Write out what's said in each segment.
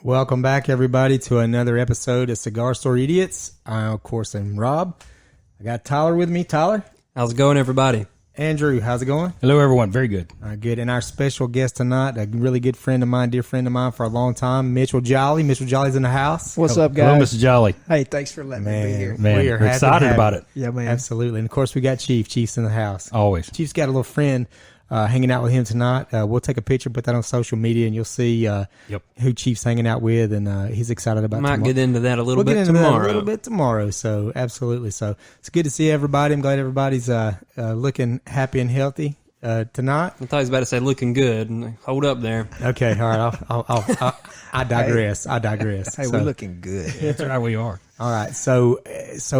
Welcome back, everybody, to another episode of Cigar Store Idiots. I, of course, am Rob. I got Tyler with me. Tyler? How's it going, everybody? Andrew, how's it going? Hello, everyone. Very good. Good. And our special guest tonight, a really good friend of mine, dear friend of mine for a long time, Mitchell Jolly. Mitchell Jolly's in the house. What's up, guys? Hello, Mr. Jolly. Hey, thanks for letting me be here. Man, we are we're excited about it. Yeah, man. Absolutely. And, of course, we got Chief. Chief's in the house. Always. Chief's got a little friend hanging out with him tonight. We'll take a picture, put that on social media, and you'll see who Chief's hanging out with, and he's excited about Might tomorrow. get into that a little We'll bit get into tomorrow. that a little bit tomorrow, so absolutely. So it's good to see everybody. I'm glad everybody's looking happy and healthy tonight. I thought he was about to say looking good. And hold up there. Okay, all right. I digress. I digress. Hey, we're looking good. That's right, we are. All right, so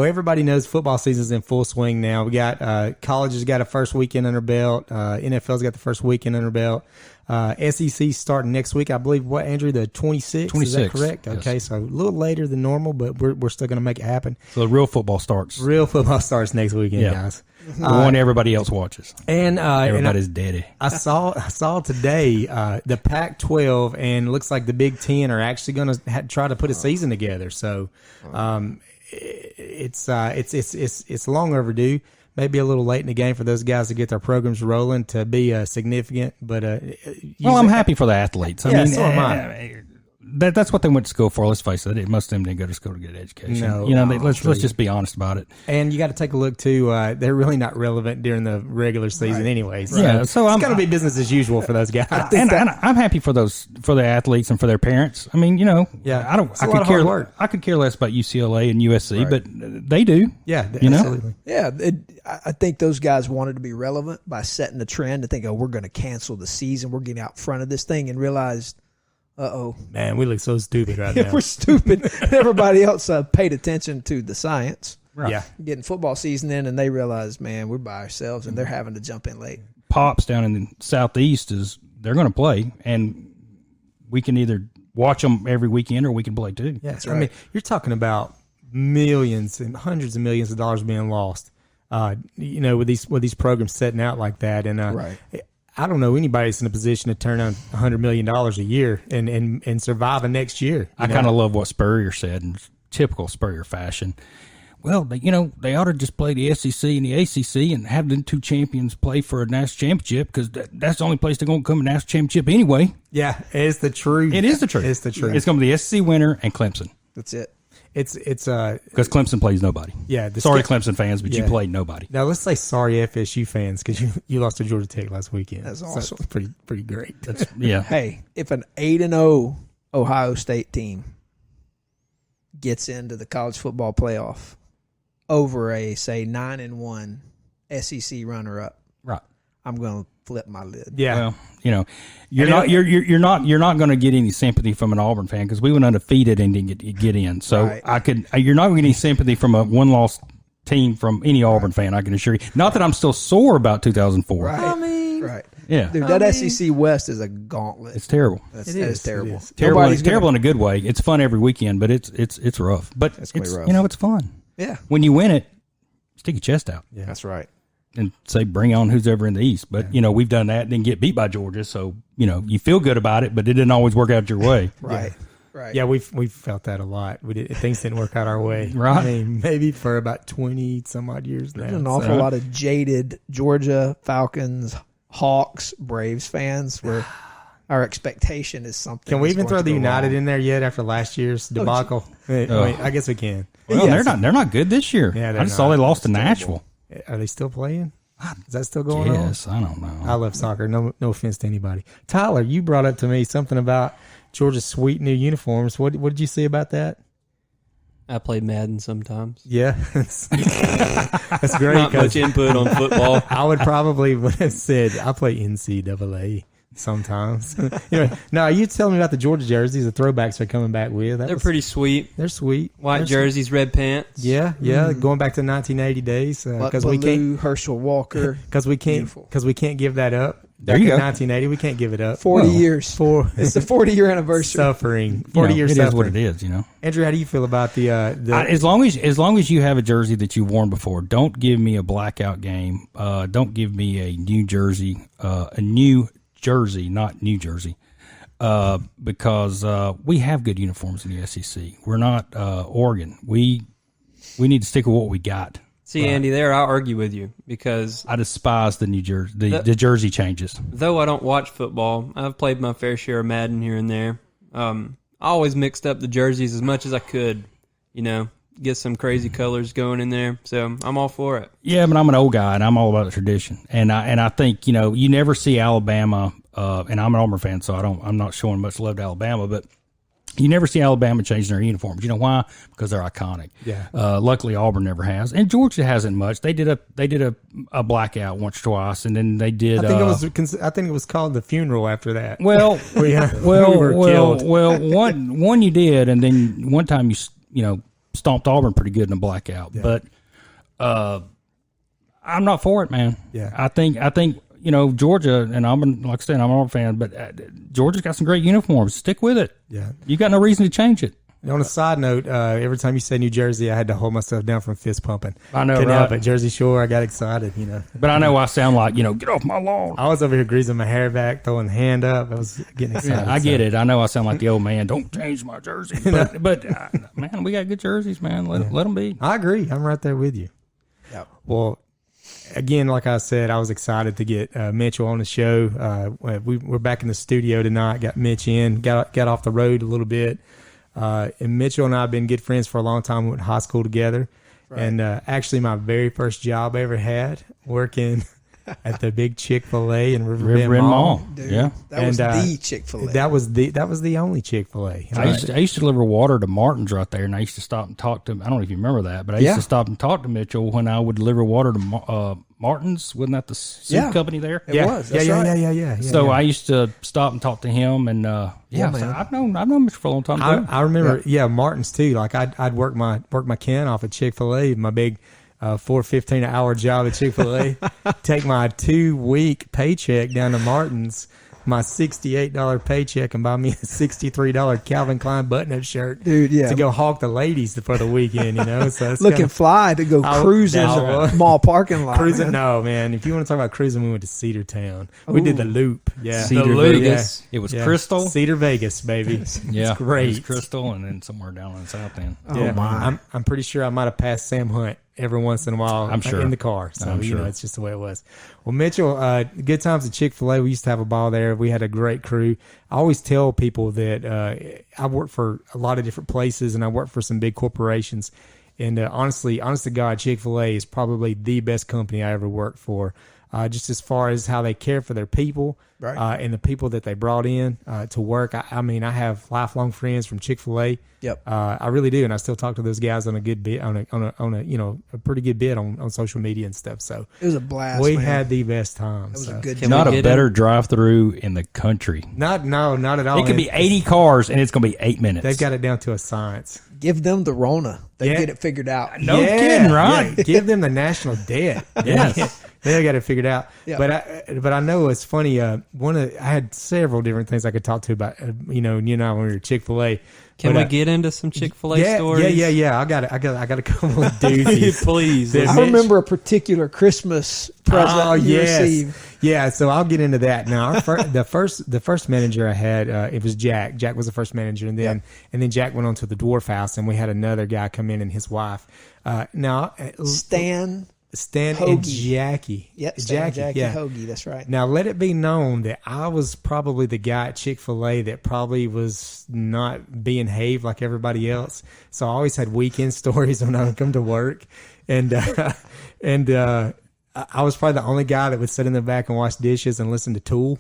everybody knows football season's in full swing now. We got college has got a first weekend under belt. NFL's got the first weekend under belt. SEC starting next week, I believe. What, Andrew? The 26th? Is that correct? Yes. Okay, so a little later than normal, but we're still going to make it happen. So the real football starts. Real football starts next weekend, guys. The one everybody else watches. And Everybody's daddy. I saw today the Pac-12 and it looks like the Big Ten are actually going to try to put a season together. So it's long overdue. Maybe a little late in the game for those guys to get their programs rolling to be significant. But Well, I'm happy for the athletes. I Yeah, mean, so am I. That's what they went to school for. Let's face it. Most of them didn't go to school to get an education. No, let's just be honest about it. And you got to take a look too. They're really not relevant during the regular season, anyway. So Yeah, so it's I'm going to be business as usual for those guys. And I'm happy for the athletes and for their parents. I mean, Yeah, it's I a lot of hard work. I could care less about UCLA and USC, but they do. Yeah, you know? absolutely. Yeah, I think those guys wanted to be relevant by setting the trend to think, oh, we're going to cancel the season. We're getting out front of this thing, and realized, Man, we look so stupid right now. we're stupid. Everybody else paid attention to the science. Right. Yeah. Getting football season in, and they realized, man, we're by ourselves, and they're having to jump in late. Pops down in the southeast they're going to play, and we can either watch them every weekend or we can play too. Yeah, I mean, you're talking about millions and hundreds of millions of dollars being lost. With these programs setting out like that, and Right. I don't know anybody that's in a position to turn on $100 million a year and survive the next year. I kind of love what Spurrier said in typical Spurrier fashion. Well, they ought to just play the SEC and the ACC and have the two champions play for a national championship because that's the only place they're going to come to national championship anyway. Yeah, it's the truth. It is the truth. It's the truth. It's going to be the SEC winner and Clemson. That's it. It's Because Clemson plays nobody. Yeah. Sorry, Clemson fans, but you played nobody. Now let's say sorry FSU fans because you lost to Georgia Tech last weekend. That's So awesome. that's pretty great. Yeah. Hey, if an 8-0 Ohio State team gets into the college football playoff over a, say, 9-1 SEC runner-up, Right. I'm going to flip my lid. Yeah. Well, you're not going to get any sympathy from an Auburn fan because we went undefeated and didn't get in. So Right. you're not going to get any sympathy from a one-loss team from any Auburn fan. I can assure you. Not that I'm still sore about 2004. Right. I mean, Right. Yeah. Dude, that SEC West is a gauntlet. It's terrible. That It is is. terrible. It is. Terrible. Nobody's It's terrible in a good way. It's fun every weekend, but it's rough. But It's gonna it's be rough. it's fun. Yeah. When you win it, stick your chest out That's right. and say bring on who's ever in the East. But we've done that and then get beat by Georgia, so you feel good about it, but it didn't always work out your way. Right. Right. Yeah, we've felt that a lot. Things didn't work out our way. Right. I mean, maybe for about 20 some odd years now. There's an awful lot of jaded Georgia, Falcons, Hawks, Braves fans where our expectation is something. Can we that's even going throw to the go United wrong. in there yet after last year's debacle? I guess we can. Well, Yeah, they're not good this year. Yeah, I just saw they lost to It's Nashville. Are they still playing? Is that still going on? Yes, I don't know. I love soccer. No offense to anybody. Tyler, you brought up to me something about Georgia's sweet new uniforms. What did you see about that? I play Madden sometimes. Yeah, that's great. Not much 'cause input on football. I would probably would have said I play NCAA. sometimes. No, you tell me about the Georgia jerseys. The throwbacks are coming back with. They're pretty sweet. They're sweet. White jerseys, red pants. Yeah, going back to 1980 days because we can't. Herschel Walker. Because we can't give that up. There Back you in go. 1980, we can't give it up. 40 years. It's the 40-year anniversary. Suffering. 40 years It suffering. is what it is, Andrew, how do you feel about the as long as you have a jersey that you've worn before, don't give me a blackout game. Don't give me a New Jersey, not New Jersey, because we have good uniforms in the SEC. We're not Oregon. We need to stick with what we got. See, Andy, there I'll argue with you because I despise the New Jersey, the jersey changes. though I don't watch football, I've played my fair share of Madden here and there. I always mixed up the jerseys as much as I could, get some crazy colors going in there. So I'm all for it. Yeah, but I'm an old guy and I'm all about the tradition. And I think you never see Alabama. And I'm an Auburn fan, so I'm not showing much love to Alabama, but you never see Alabama changing their uniforms. You know why? Because they're iconic. Yeah. Luckily, Auburn never has, and Georgia hasn't much. They did a blackout once or twice, and then they did. I think it was called the funeral after that. Well, we were killed. one you did, and then one time you stomped Auburn pretty good in a blackout. Yeah. But I'm not for it, man. Yeah. I think Georgia, and like I said, I'm an Auburn fan, but Georgia's got some great uniforms. Stick with it. Yeah. You got no reason to change it. On a side note, every time you say New Jersey, I had to hold myself down from fist pumping. I know, Couldn't right? help it. Jersey Shore, I got excited, But I know I sound like, get off my lawn. I was over here greasing my hair back, throwing the hand up. I was getting excited. Yeah, I get it. I know I sound like the old man. Don't change my jersey. But man, we got good jerseys, man. Let them be. I agree. I'm right there with you. Yeah. Well, again, like I said, I was excited to get Mitchell on the show. We're back in the studio tonight. Got Mitch in. Got off the road a little bit. And Mitchell and I have been good friends for a long time. We went to high school together. Right. And actually, my very first job I ever had working at the big Chick-fil-A in Riverbend Mall. Dude, yeah, that was the Chick-fil-A. That was the only Chick-fil-A. I used to deliver water to Martin's right there, and I used to stop and talk to him. I don't know if you remember that, but I used to stop and talk to Mitchell when I would deliver water to Martin's. Wasn't that the soup company there? It was. That's right. Yeah. So I used to stop and talk to him, and so I've known Mitchell for a long time. I remember, Martin's too. Like I'd work my can off at Chick-fil-A, my big $4.15 an hour job at Chick-fil-A, take my 2-week paycheck down to Martin's, my $68 paycheck, and buy me a $63 Calvin Klein button-up shirt, dude. Yeah, to go hawk the ladies for the weekend. So it's looking fly to go cruising the mall parking lot. Cruising, no man. If you want to talk about cruising, we went to Cedartown. We did the Loop. Yeah, Cedar Vegas. Yeah. It was Crystal. Cedar Vegas, baby. Yeah, it's great. It was Crystal, and then somewhere down in the south end. Oh my! I'm pretty sure I might have passed Sam Hunt every once in a while. I'm sure. In the car. So, I'm sure. It's just the way it was. Well, Mitchell, good times at Chick-fil-A. We used to have a ball there. We had a great crew. I always tell people that I work for a lot of different places, and I work for some big corporations. And honest to God, Chick-fil-A is probably the best company I ever worked for. Just as far as how they care for their people, right. And the people that they brought in to work. I mean, I have lifelong friends from Chick-fil-A. Yep. I really do, and I still talk to those guys on a good bit, on a pretty good bit on social media and stuff. So it was a blast. We man. had the best time. It was a good. Not a better drive-through in the country. Not at all. It could be 80 cars, and it's going to be 8 minutes. They've got it down to a science. Give them the Rona. They get it figured out. No kidding, right? Yeah. Give them the national debt. Yes. They got it figured out. Yeah. But I know it's funny. I had several different things I could talk to about. You and I when we were at Chick-fil-A. Can we get into some Chick-fil-A stories? Yeah. I got a couple of doozies. Please. I remember a particular Christmas present you received. Yeah, so I'll get into that now. The first manager I had, it was Jack. Jack was the first manager, and then Jack went on to the Dwarf House, and we had another guy come in and his wife. Stan Hoagie. and Jackie. Yep, Jackie Hoagie, that's right. Now, let it be known that I was probably the guy at Chick-fil-A that probably was not being behaved like everybody else. So I always had weekend stories when I would come to work. And I was probably the only guy that would sit in the back and wash dishes and listen to Tool,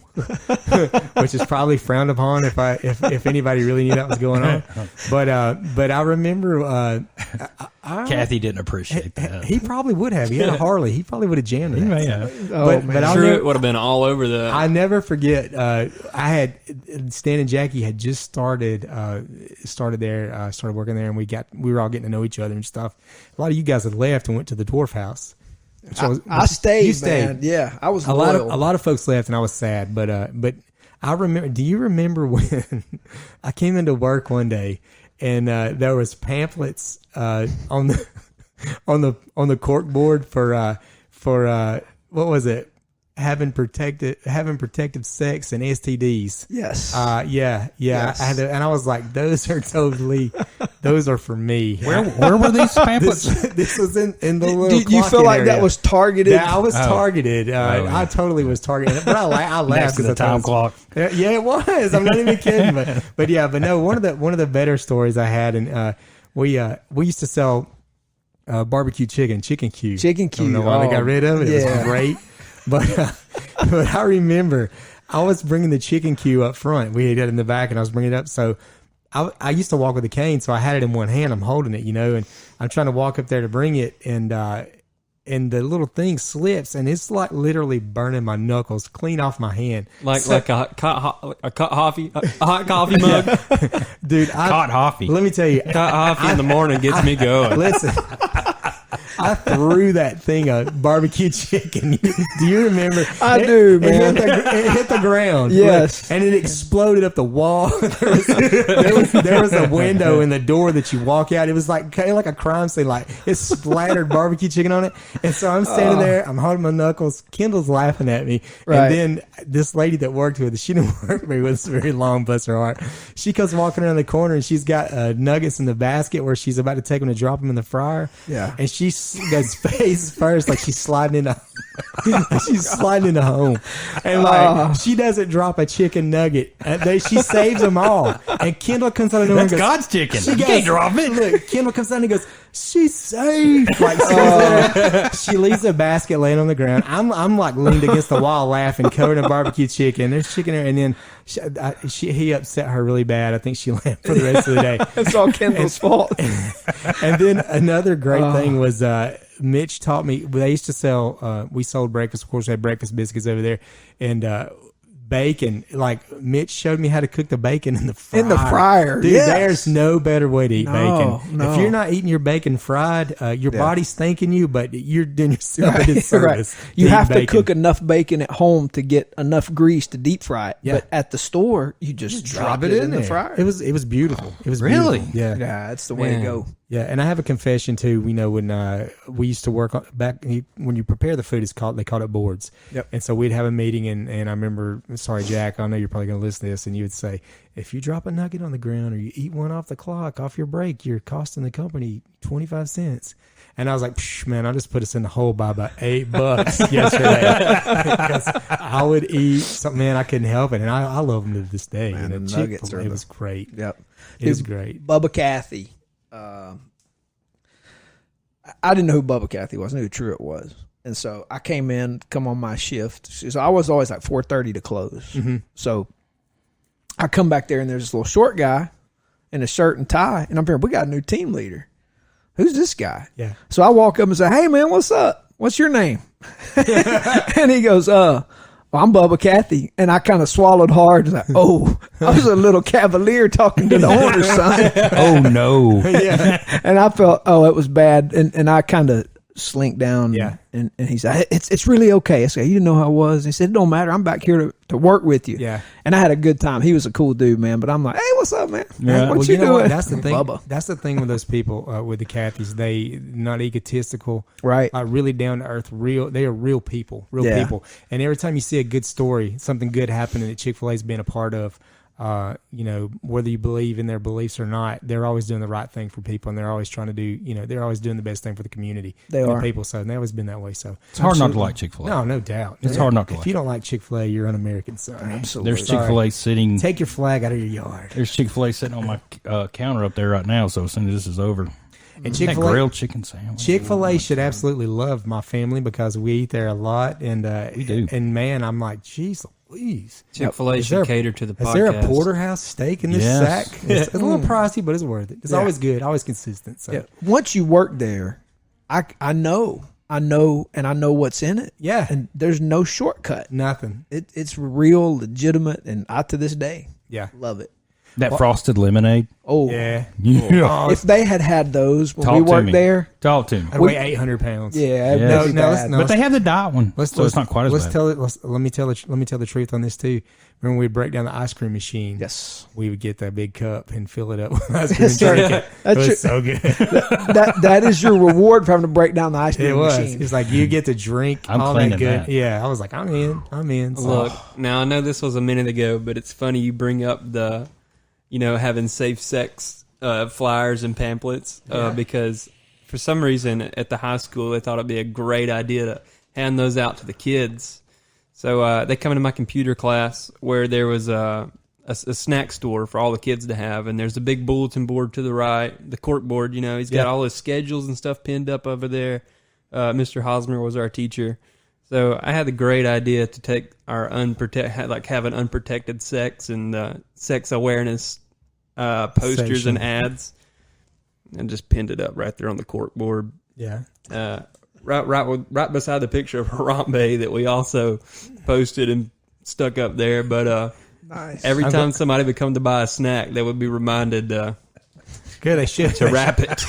which is probably frowned upon if anybody really knew that was going on. But I remember Kathy didn't appreciate that. he probably would have. He had a Harley. He probably would have jammed it. He may have. But I'm sure it would have been all over that. I never forget. Stan and Jackie had just started working there, and we were all getting to know each other and stuff. A lot of you guys had left and went to the Dwarf House. So I stayed, you stayed. man. Yeah, I was a loyal. lot of folks left, and I was sad. But I remember. Do you remember when I came into work one day and there was pamphlets on the cork board for what was it? Having protective sex and STDs. Yes. Yeah. Yes. And I was like, those are for me. Where were these pamphlets? This was in the little. Do you feel like area. that was targeted? Yeah, I was targeted. I totally was targeted. But I laughed Next to the because time clock. Yeah, it was. I'm not even kidding. But no. One of the better stories I had, and we used to sell barbecue chicken Q. Chicken Q. I don't know why they got rid of it. It was great. But I remember I was bringing the chicken Q up front. We had it in the back, and I was bringing it up. So I used to walk with a cane, so I had it in one hand. I'm holding it, and I'm trying to walk up there to bring it, and the little thing slips, and it's like literally burning my knuckles clean off my hand. Like a hot coffee mug. Dude, Hot coffee. Let me tell you, Hot coffee in the morning gets me going. listen. I threw that thing of barbecue chicken. Do you remember? I do, man. It hit the ground. Yes. And it exploded up the wall. There was a window in the door that you walk out. It was like kind of like a crime scene. Like it splattered barbecue chicken on it. And so I'm standing there. I'm holding my knuckles. Kendall's laughing at me. Right. And then this lady that worked with us, she didn't work with me with very long, bless her heart. She comes walking around the corner and she's got nuggets in the basket where she's about to take them to drop them in the fryer. Yeah. And she goes face first, like she's sliding into home, and like she doesn't drop a chicken nugget. She saves them all. And Kendall comes out of nowhere and goes, God's chicken. She You goes, can't drop it. Look, Kendall comes out and goes, she's safe. Like she leaves the basket laying on the ground. I'm like leaned against the wall laughing, covered in barbecue chicken. There's chicken there, and then he upset her really bad. I think she left for the rest of the day. It's all Kendall's fault. And then another great thing was Mitch taught me. They used to sell. We sold breakfast. Of course, we had breakfast biscuits over there, and bacon. Like Mitch showed me how to cook the bacon in the fryer. In the fryer, dude. yes. There's no better way to eat bacon. No. If you're not eating your bacon fried, your body's thanking you, but you're doing yourself a disservice. Right. You have to bacon. cook enough bacon at home to get enough grease to deep fry it. Yeah. But at the store, you just drop it in the fryer. It was beautiful. It was Really? beautiful. Yeah. Yeah, that's the way to go. Yeah, and I have a confession too. We know when we used to work back when you prepare the food, they called it boards. Yep. And so we'd have a meeting, and I remember, sorry Jack, I know you're probably going to listen to this, and you would say, if you drop a nugget on the ground or you eat one off the clock, off your break, you're costing the company 25 cents. And I was like, man, I just put us in the hole by about $8 yesterday. Because I would eat something, man, I couldn't help it, and I love them to this day. Man, and the nuggets it was great. Yep. It was great. Bubba Cathy. I didn't know who Bubba Cathy was. I knew who Truett was. And so I come on my shift. So I was always like 4:30 to close. Mm-hmm. So I come back there, and there's this little short guy in a shirt and tie. And I'm here, we got a new team leader. Who's this guy? Yeah. So I walk up and say, hey, man, what's up? What's your name? And he goes, I'm Bubba Cathy. And I kind of swallowed hard. Like, I was a little cavalier talking to the owner's son. Oh, no. Yeah. And I felt, it was bad. And I kind of slinked down. Yeah. And he said, it's really okay. I said, you didn't know how I was? And he said, it don't matter. I'm back here to work with you. Yeah. And I had a good time. He was a cool dude, man. But I'm like, hey, what's up, man? Yeah. What you doing? What? That's the thing. Bubba. That's the thing with those people, with the Cathys. They not egotistical. Right. Really down to earth. They are real people. People. And every time you see a good story, something good happening that Chick-fil-A's been a part of, whether you believe in their beliefs or not, they're always doing the right thing for people, and they're always trying to do, they're always doing the best thing for the community. They are. The people, so and they've always been that way. So it's hard not to like Chick-fil-A. No, no doubt. It's hard not to like. If you don't like Chick-fil-A, you're un-American. Sorry. Absolutely. There's Chick-fil-A sitting. Take your flag out of your yard. There's Chick-fil-A sitting on my counter up there right now. So as soon as this is over, And That Chick-fil-A, grilled chicken sandwich. Chick-fil-A should absolutely love my family because we eat there a lot, and We do. And man, I'm like, geez Louise. Chick-fil-A Is there should cater to the podcast. Is there a porterhouse steak in this Yes. sack? It's a little pricey, but it's worth it. It's always good, always consistent. So Yeah. Once you work there, I know, and I know what's in it. yeah, And there's no shortcut. nothing. It's real, legitimate, and I to this day Yeah, love it. That frosted lemonade. Oh, yeah. Yeah. if they had those when Talk we to worked me. there, Talk to me. I weigh 800 pounds. yeah, Yeah. that'd be No, bad. no, But they have the diet one, so it's not quite as let's bad. tell it. Let me tell the truth on this too. Remember when we'd break down the ice cream machine? Yes, We would get that big cup and fill it up with ice cream. Yes, sir. and drink it. It That's was so good. that is your reward for having to break down the ice It cream was. machine. It's like you get to drink I'm all that cleaning good. that. Yeah, I was like, I'm in. So, Look, now I know this was a minute ago, but it's funny you bring up the, having safe sex flyers and pamphlets because for some reason at the high school they thought it'd be a great idea to hand those out to the kids. So they come into my computer class where there was a snack store for all the kids to have, and there's a big bulletin board to the right, the cork board. He's got all his schedules and stuff pinned up over there. Mr. Hosmer was our teacher. So I had the great idea to take our have an unprotected sex and sex awareness posters Section. and ads, and just pinned it up right there on the cork board. yeah. Right beside the picture of Harambe that we also posted and stuck up there. But Nice. every time somebody would come to buy a snack, they would be reminded Good. They should. to wrap it.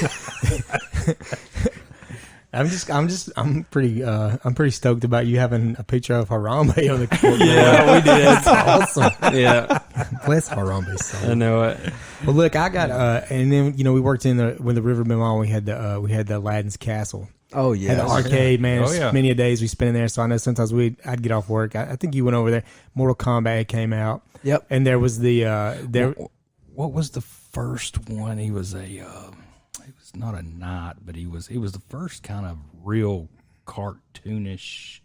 I'm pretty stoked about you having a picture of Harambe on the court. Yeah, we did. That's awesome. Yeah, Bless Harambe's soul. I know it. Well, look, I got and then we worked in when the Riverbend Mall. We had the Aladdin's Castle. Oh Had yeah, the arcade, man. Oh, yeah. Many a days we spent in there. So I know sometimes I'd get off work. I think you went over there. Mortal Kombat came out. Yep. And there was the What was the first one? He was he was not a knight, but he was the first kind of real cartoonish.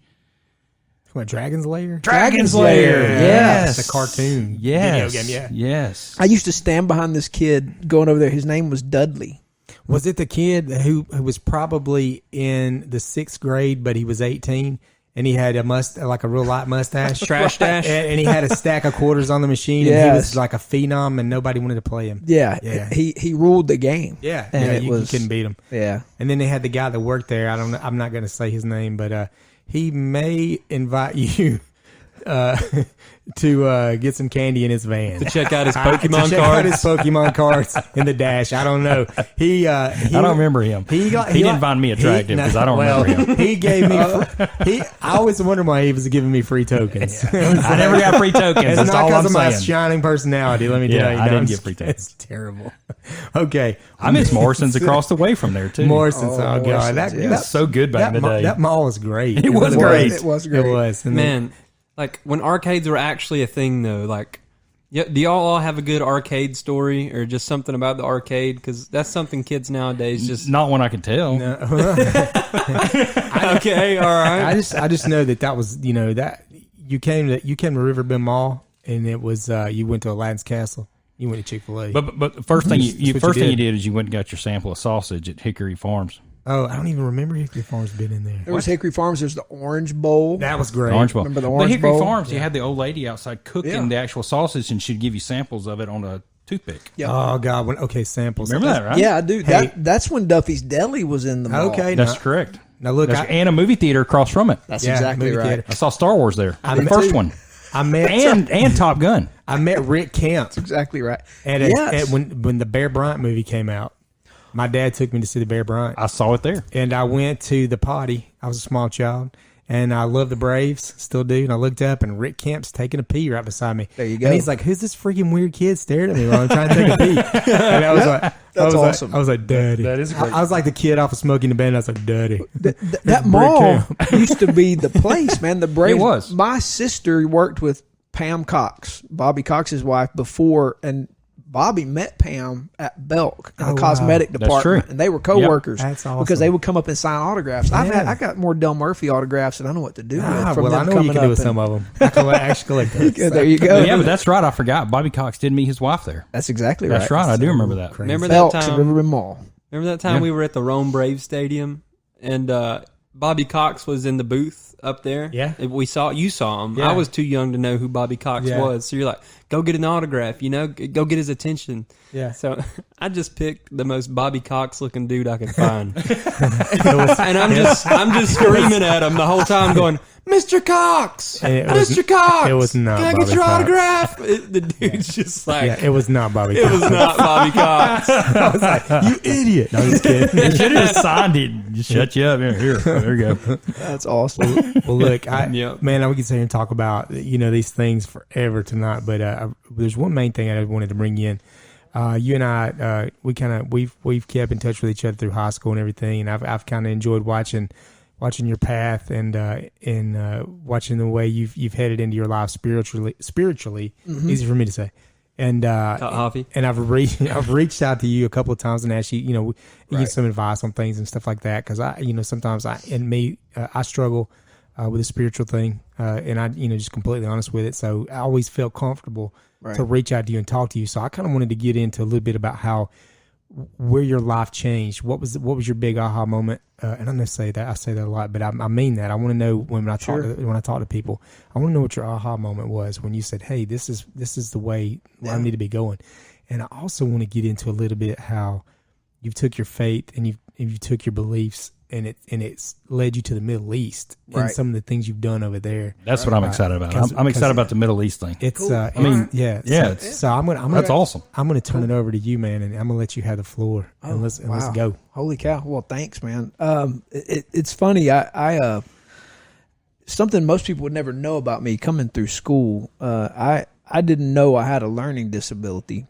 what, Dragon's Lair. Dragon's Lair, Lair. yes. The cartoon Yes. video game. Yeah. Yes. I used to stand behind this kid going over there. His name was Dudley. Was it the kid who was probably in the 6th grade, but he was 18 and he had a real light mustache, Trash dash. and he had a stack of quarters on the machine, and he was like a phenom, and nobody wanted to play him. Yeah, Yeah. He ruled the game. Yeah, And yeah, it you was- couldn't beat him. Yeah. And then they had the guy that worked there. I don't know. I'm not going to say his name, but he may invite you to get some candy in his van. To check out his To Pokemon check out his cards. Pokemon cards in the dash. I don't know. I don't remember him. He didn't find me attractive because I don't remember him. He gave me. I always wondered why he was giving me free tokens. I never got free tokens. It's That's not all because I'm of my saying. shining personality. Let me tell you. I No, didn't I'm get just- free tokens. It's terrible. Okay, I miss Morrison's across the way from there too. Morrison's. Oh, God, Morrison's, yeah. It was so good back in the day. That mall was great. It was great. It was great. It was. And then- Man, like when arcades were actually a thing, though. Like, yeah, do y'all all have a good arcade story or just something about the arcade? Because that's something kids nowadays just. Not one I can tell. Okay, all right. I just know that was that you came to Riverbend Mall and it was you went to Aladdin's Castle. You went to Chick-fil-A. But the first thing That's what you you did. did is you went and got your sample of sausage at Hickory Farms. Oh, I don't even remember Hickory Farms been in there. There was Hickory Farms. There's the Orange Bowl. That was great. Orange Bowl. Remember the But Orange Hickory Bowl? Farms, you had the old lady outside cooking Yeah. the actual sausage, and she'd give you samples of it on a toothpick. Yep. Oh God! Okay, samples. Remember that, right? Yeah, I do. Hey. That's when Duffy's Deli was in the mall. Okay, That's now, correct. now look, And a movie theater across from it. That's Yeah, exactly movie right. theater. I saw Star Wars there. I The did first too. one. I met And Top Gun. I met Rick Kemp Exactly right. at when the Bear Bryant movie came out. My dad took me to see the Bear Bryant. I saw it there. And I went to the potty. I was a small child. And I love the Braves, still do. And I looked up, and Rick Kemp's taking a pee right beside me. There you go. And he's like, "Who's this freaking weird kid staring at me while I'm trying to take a pee?" And I was like, That's awesome. I was like, "Daddy." That is great. I was like the kid off of Smoking the Bandit. I was like, "Daddy." That mall used to be the place, man. The Braves. It was. My sister worked with Pam Cox, Bobby Cox's wife, before, and Bobby met Pam at Belk in the Oh, wow. cosmetic That's department, true. and they were co-workers. That's awesome. Because they would come up and sign autographs. Yeah. I got more Del Murphy autographs than I know what to do with. Ah, From well, them I know what you coming can do up with and- some of them. I actually collect those. Yeah, there you go. Yeah, but that's right. I forgot. Bobby Cox did meet his wife there. That's exactly right. That's right. I do remember that. Crazy. Remember that Belks at time? Riverbend Mall. Remember that time we were at the Rome Brave Stadium and Bobby Cox was in the booth up there? Yeah. You saw him. Yeah. I was too young to know who Bobby Cox was. So you're like, go get an autograph, go get his attention. Yeah. So I just picked the most Bobby Cox looking dude I could find. And I'm just screaming at him the whole time going, Mr. Cox! Mr. Cox! It was not Can I Bobby get your Cox. autograph? The dude's just like... Yeah, it was not Bobby It Cox. was not Bobby Cox. I was like, you idiot. No, I'm just kidding. You should have just signed it and just shut you up. Here, there you go. That's awesome. Well, look, Yep. man, we can sit here and talk about, these things forever tonight, but there's one main thing I wanted to bring you in. You and I, we've kept in touch with each other through high school and everything, and I've kind of enjoyed watching your path and watching the way you've headed into your life spiritually. Mm-hmm. Easy for me to say. And I've reached out to you a couple of times and asked you, get some advice on things and stuff like that, because sometimes I struggle with the spiritual thing, and I just completely honest with it. So I always felt comfortable to reach out to you and talk to you. So I kind of wanted to get into a little bit about where your life changed. What was your big aha moment? And I know I say that a lot, but I mean that. I want to know when I talk to people, I want to know what your aha moment was when you said, "Hey, this is the way I need to be going." And I also want to get into a little bit how you took your faith and you took your beliefs and it's led you to the Middle East and some of the things you've done over there. That's what I'm excited about. I'm excited about the Middle East thing. It's cool. So I'm gonna that's awesome. I'm gonna turn it over to you, man, and I'm gonna let you have the floor and let's go. Holy cow! Well, thanks, man. It's funny. I something most people would never know about me coming through school. I didn't know I had a learning disability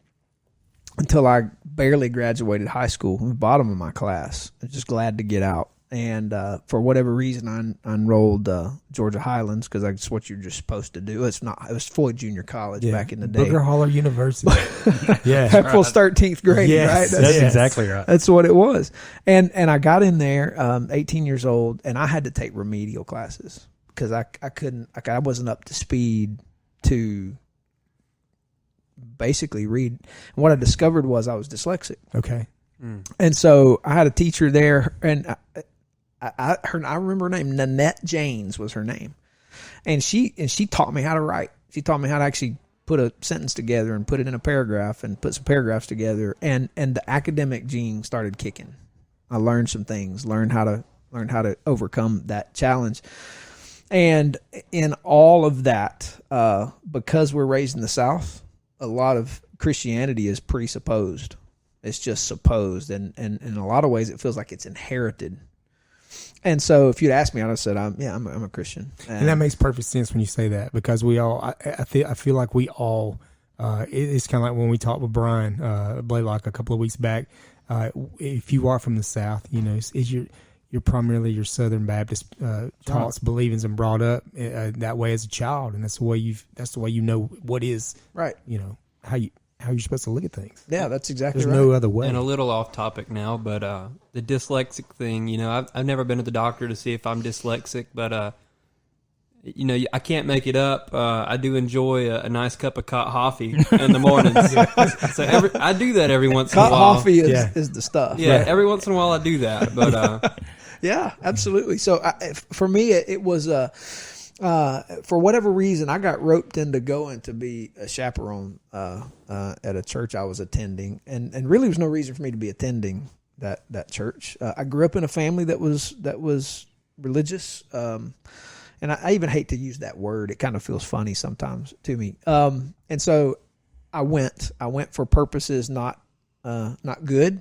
until I barely graduated high school. I'm the bottom of my class. I was just glad to get out. And for whatever reason, I enrolled Georgia Highlands because that's what you're just supposed to do. It was Floyd Junior College back in the day. Booker Holler University. Yeah. Apple's 13th grade, Yes, right? That's exactly right. That's what it was. And I got in there, 18 years old, and I had to take remedial classes because I wasn't up to speed to basically read. And what I discovered was I was dyslexic. Okay. And so I had a teacher there, and I remember her name. Nanette Janes was her name, and she taught me how to write. She taught me how to actually put a sentence together and put it in a paragraph and put some paragraphs together. And the academic gene started kicking. I learned some things, learned how to overcome that challenge. And in all of that, because we're raised in the South, a lot of Christianity is presupposed. It's just supposed, and in a lot of ways, it feels like it's inherited. And so, if you'd asked me, I'd have said, "I'm a Christian." And that makes perfect sense when you say that, because we all, I feel like we all, it's kind of like when we talked with Brian Blaylock a couple of weeks back. If you are from the South, you're primarily your Southern Baptist taught, believings, and brought up that way as a child, and that's the way you know what is right. How you're supposed to look at things. Yeah, that's exactly There's right. no other way. And a little off topic now, but the dyslexic thing, I've never been to the doctor to see if I'm dyslexic, but I can't make it up. I do enjoy a nice cup of coffee in the mornings. So I do that every once in a while. Coffee is the stuff. Yeah, right. Every once in a while I do that, but yeah, absolutely. So for me, it was for whatever reason, I got roped into going to be a chaperone at a church I was attending, and really there was no reason for me to be attending that church. I grew up in a family that was religious, and I even hate to use that word. It kind of feels funny sometimes to me. And so I went for purposes not good.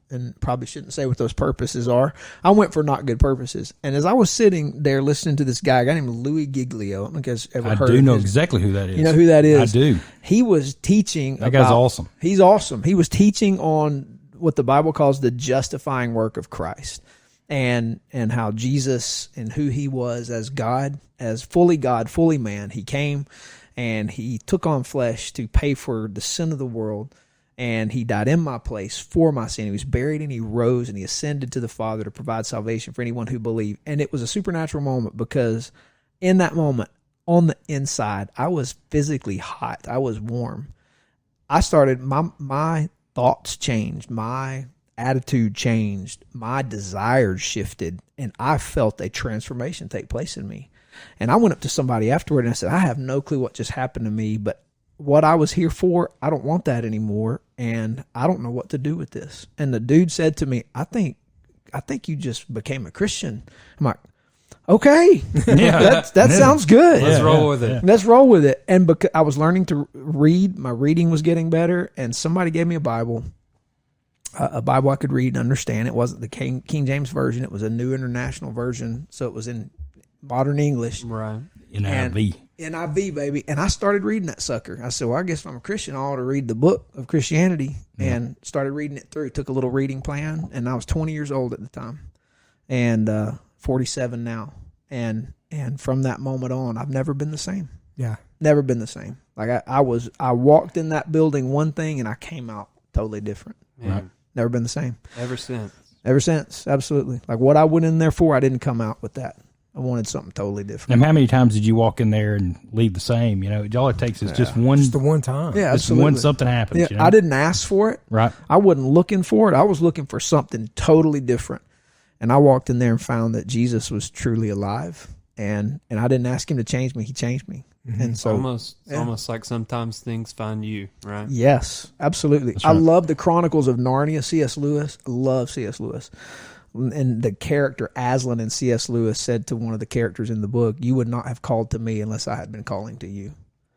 And probably shouldn't say what those purposes are. I went for not good purposes. And as I was sitting there listening to this guy, a guy named Louis Giglio, I don't know if you guys ever heard of him. I do know exactly who that is. You know who that is? I do. He was teaching. That guy's awesome. He's awesome. He was teaching on what the Bible calls the justifying work of Christ, and how Jesus and who he was as God, fully man. He came and he took on flesh to pay for the sin of the world. And he died in my place for my sin. He was buried and he rose and he ascended to the Father to provide salvation for anyone who believed. And it was a supernatural moment because in that moment, on the inside, I was physically hot. I was warm. I started, my thoughts changed, my attitude changed, my desires shifted, and I felt a transformation take place in me. And I went up to somebody afterward and I said, I have no clue what just happened to me, but what I was here for, I don't want that anymore, and I don't know what to do with this. And the dude said to me, I think you just became a Christian. I'm like, okay, that sounds good. Let's roll with it. Let's roll with it. And because I was learning to read, my reading was getting better, and somebody gave me a Bible I could read and understand. It wasn't the King James Version. It was a New International Version, so it was in modern English. Right. NIV. NIV, baby. And I started reading that sucker. I said, well, I guess if I'm a Christian, I ought to read the book of Christianity, and started reading it through. Took a little reading plan, and I was 20 years old at the time, and 47 now. And from that moment on, I've never been the same. Yeah. Never been the same. Like I walked in that building one thing, and I came out totally different. Right. Never been the same. Ever since. Absolutely. Like what I went in there for, I didn't come out with that. I wanted something totally different. And how many times did you walk in there and leave the same? You know, all it takes is just one. Just the one time. Yeah, just absolutely. one something happens. Yeah, You know? I didn't ask for it. Right. I wasn't looking for it. I was looking for something totally different. And I walked in there and found that Jesus was truly alive. And I didn't ask him to change me. He changed me. Mm-hmm. And so It's almost like sometimes things find you, right? yes, absolutely. That's I right. love the Chronicles of Narnia, C.S. Lewis. I love C.S. Lewis. And the character Aslan in C.S. Lewis said to one of the characters in the book, you would not have called to me unless I had been calling to you.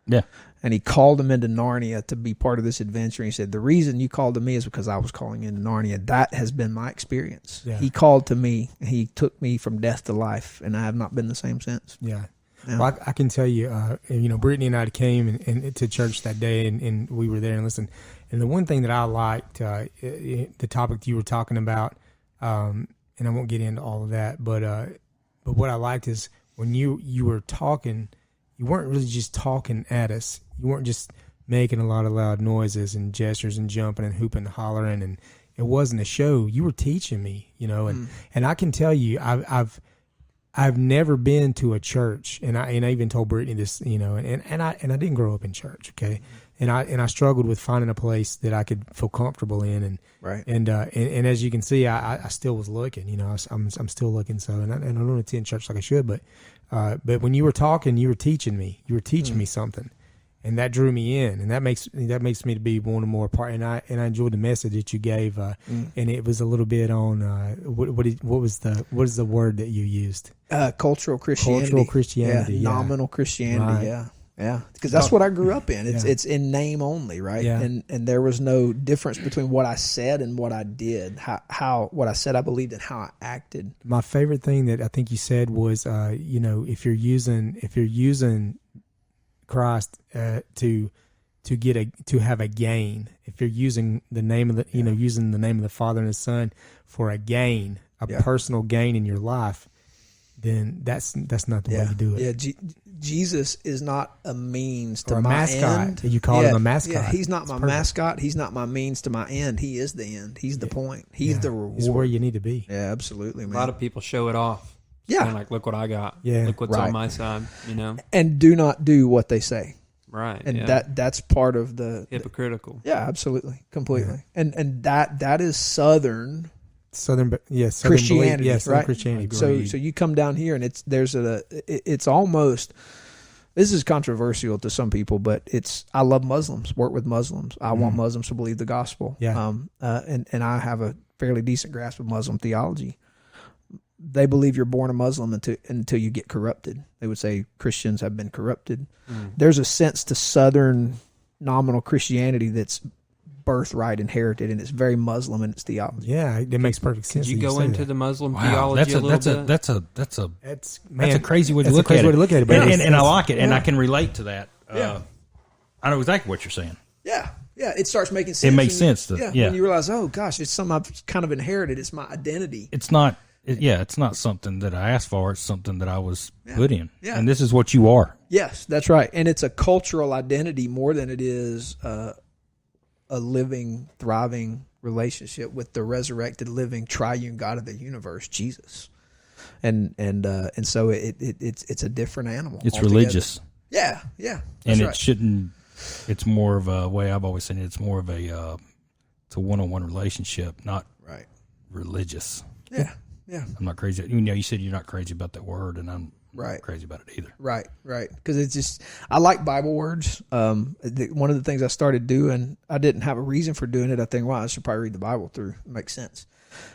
Yeah. And he called him into Narnia to be part of this adventure. And he said, the reason you called to me is because I was calling into Narnia. That has been my experience. Yeah. He called to me. He took me from death to life, and I have not been the same since. Yeah. Yeah. Well, I can tell you, Brittany and I came and to church that day, and we were there and listened. And the one thing that I liked, the topic you were talking about, and I won't get into all of that, but what I liked is when you were talking, you weren't really just talking at us. You weren't just making a lot of loud noises and gestures and jumping and hooping and hollering, and it wasn't a show. You were teaching me, and I can tell you, I've never been to a church, and I even told Brittany this, and I didn't grow up in church, okay, and I struggled with finding a place that I could feel comfortable in, and Right. and as you can see, I still was looking, I'm still looking, so and I don't attend church like I should, but when you were talking, you were teaching me, me something, and that drew me in, and that makes me to be one more part, and I enjoyed the message that you gave, and it was a little bit on what is the word that you used? Cultural Christianity. Cultural Christianity, yeah. Nominal Christianity, Right. Yeah. Because that's what I grew up in. It's in name only, right? Yeah. And there was no difference between what I said and what I did. How what I said I believed and how I acted. My favorite thing that I think you said was, if you're using Christ to have a gain, if you're using the name of using the name of the Father and the Son for a gain, personal gain in your life, then that's not the way to do it. Yeah, Jesus is not a means to Or a my mascot. end. You call him a mascot. Yeah, he's not It's my perfect. mascot. He's not my means to my end. He is the end. He's the point. He's the reward. He's where you need to be. Yeah, absolutely, A man. lot of people show it off. Yeah. Kinda like, look what I got. Yeah. Look what's Right. on my side, And do not do what they say. Right. And yeah. that's part of the Hypocritical. yeah, absolutely, completely. And that is Southern Southern Christianity, belief, Southern right? Christianity. So you come down here and it's almost, this is controversial to some people, but I love Muslims, work with Muslims. I want Muslims to believe the gospel. Yeah. And I have a fairly decent grasp of Muslim theology. They believe you're born a Muslim until you get corrupted. They would say Christians have been corrupted. There's a sense to Southern nominal Christianity that's birthright inherited, and it's very Muslim in its theology. Yeah, it makes perfect sense. Could you that go say into that. the Muslim Wow, theology a little bit? that's a That's a crazy way to that's a look crazy at way it. to look at it, but and, it's- and I it's- like it, and I can relate to that. Yeah. I know exactly what you're saying. Yeah, it starts making sense. It makes when you- sense when you realize, oh gosh, it's something I've kind of inherited. It's my identity. It's not. It's not something that I asked for. It's something that I was put in. Yeah. And this is what you are. Yes, that's right. And it's a cultural identity more than it is a living, thriving relationship with the resurrected, living, triune God of the universe, Jesus. And so it's a different animal. It's altogether. religious, Yeah, that's and right. it shouldn't. It's more of a way I've always seen it. It's more of a It's a one-on-one relationship, not Right. religious. Yeah. Yeah. I'm not crazy. You said you're not crazy about that word, and I'm Right. not crazy about it either. Right. Because it's just, I like Bible words. One of the things I started doing, I didn't have a reason for doing it. I think, wow, I should probably read the Bible through. It makes sense.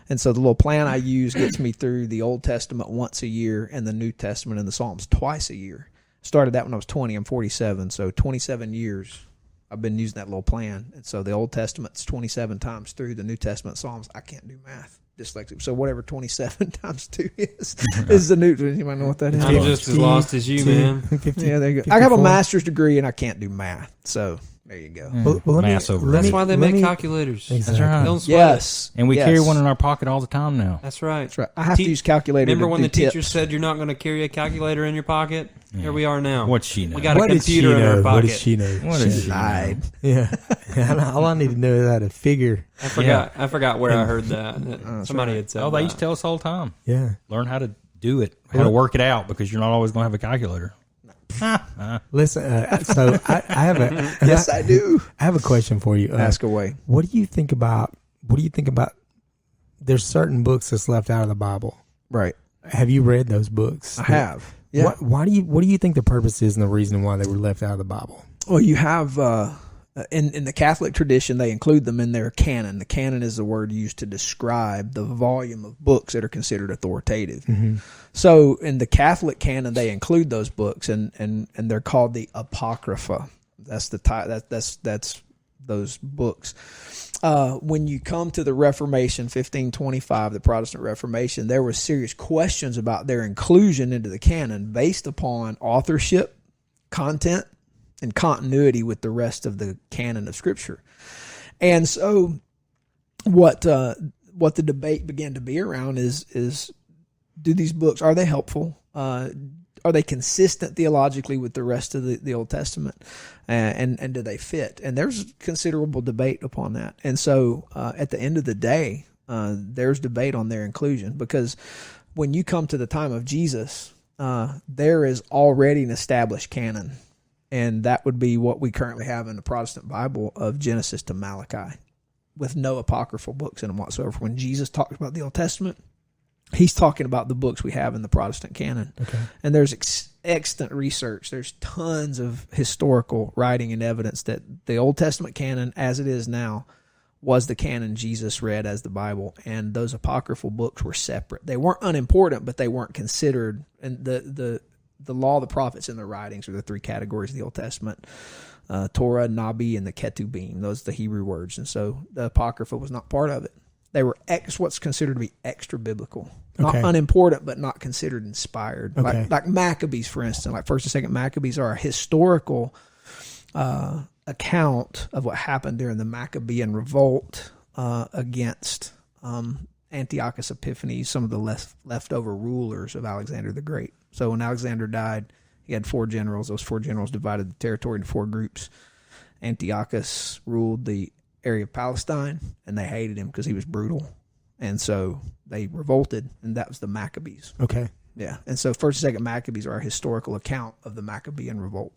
And so the little plan I use gets me through the Old Testament once a year and the New Testament and the Psalms twice a year. Started that when I was 20. I'm 47. So 27 years I've been using that little plan. And so the Old Testament's 27 times through. The New Testament, Psalms, I can't do math. Dyslexic. So whatever 27 times 2 is the new. Anybody know what that is? I'm just as lost as you, man. 50, Yeah, there you go. 54. I have a master's degree and I can't do math. So there you go. Well, let me- Mass over. let That's me- why they let make me- calculators. Exactly. That's right. Don't sweat Yes. And we Yes. carry one in our pocket all the time now. it. That's right. That's right. I have to use calculator. Remember to when do the teacher tips. said you're not going to carry a calculator in your pocket? Here we are now. What's she know? We got a What did she computer in our know? pocket. What does she know? What is she know? lied? Yeah. All I need to know is how to figure. I forgot. I forgot where I heard that. Somebody had said. Oh, they that. used to tell us all the time. Yeah. Learn how to do it, how to work it out, because you're not always going to have a calculator. Listen, so I have a Yes, I do. I have a question for you. Ask away. What do you think about? There's certain books that's left out of the Bible. Right. Have you read those books? I have. Yeah. What do you think the purpose is and the reason why they were left out of the Bible? Well, you have in the Catholic tradition, they include them in their canon. The canon is the word used to describe the volume of books that are considered authoritative. Mm-hmm. So in the Catholic canon, they include those books, and they're called the Apocrypha. That's the that's those books. When you come to the Reformation, 1525, the Protestant Reformation, there were serious questions about their inclusion into the canon based upon authorship, content, and continuity with the rest of the canon of Scripture. And so what the debate began to be around is do these books, are they helpful? Are they consistent theologically with the rest of the Old Testament? And do they fit? And there's considerable debate upon that. And so at the end of the day, there's debate on their inclusion, because when you come to the time of Jesus, there is already an established canon. And that would be what we currently have in the Protestant Bible of Genesis to Malachi, with no apocryphal books in them whatsoever. When Jesus talks about the Old Testament, he's talking about the books we have in the Protestant canon. Okay. And there's extant research. There's tons of historical writing and evidence that the Old Testament canon, as it is now, was the canon Jesus read as the Bible. And those apocryphal books were separate. They weren't unimportant, but they weren't considered. And the law, the prophets, and the writings are the three categories of the Old Testament: Torah, Nabi, and the Ketubim. Those are the Hebrew words. And so the Apocrypha was not part of it. They were what's considered to be extra biblical, not unimportant, but not considered inspired. Okay. Like Maccabees, for instance, like First and Second Maccabees are a historical account of what happened during the Maccabean revolt against Antiochus Epiphanes, some of the leftover rulers of Alexander the Great. So when Alexander died, he had 4 generals. Those 4 generals divided the territory into 4 groups. Antiochus ruled the area of Palestine, and they hated him because he was brutal. And so they revolted, and that was the Maccabees. Okay. Yeah. And so First and Second Maccabees are a historical account of the Maccabean revolt.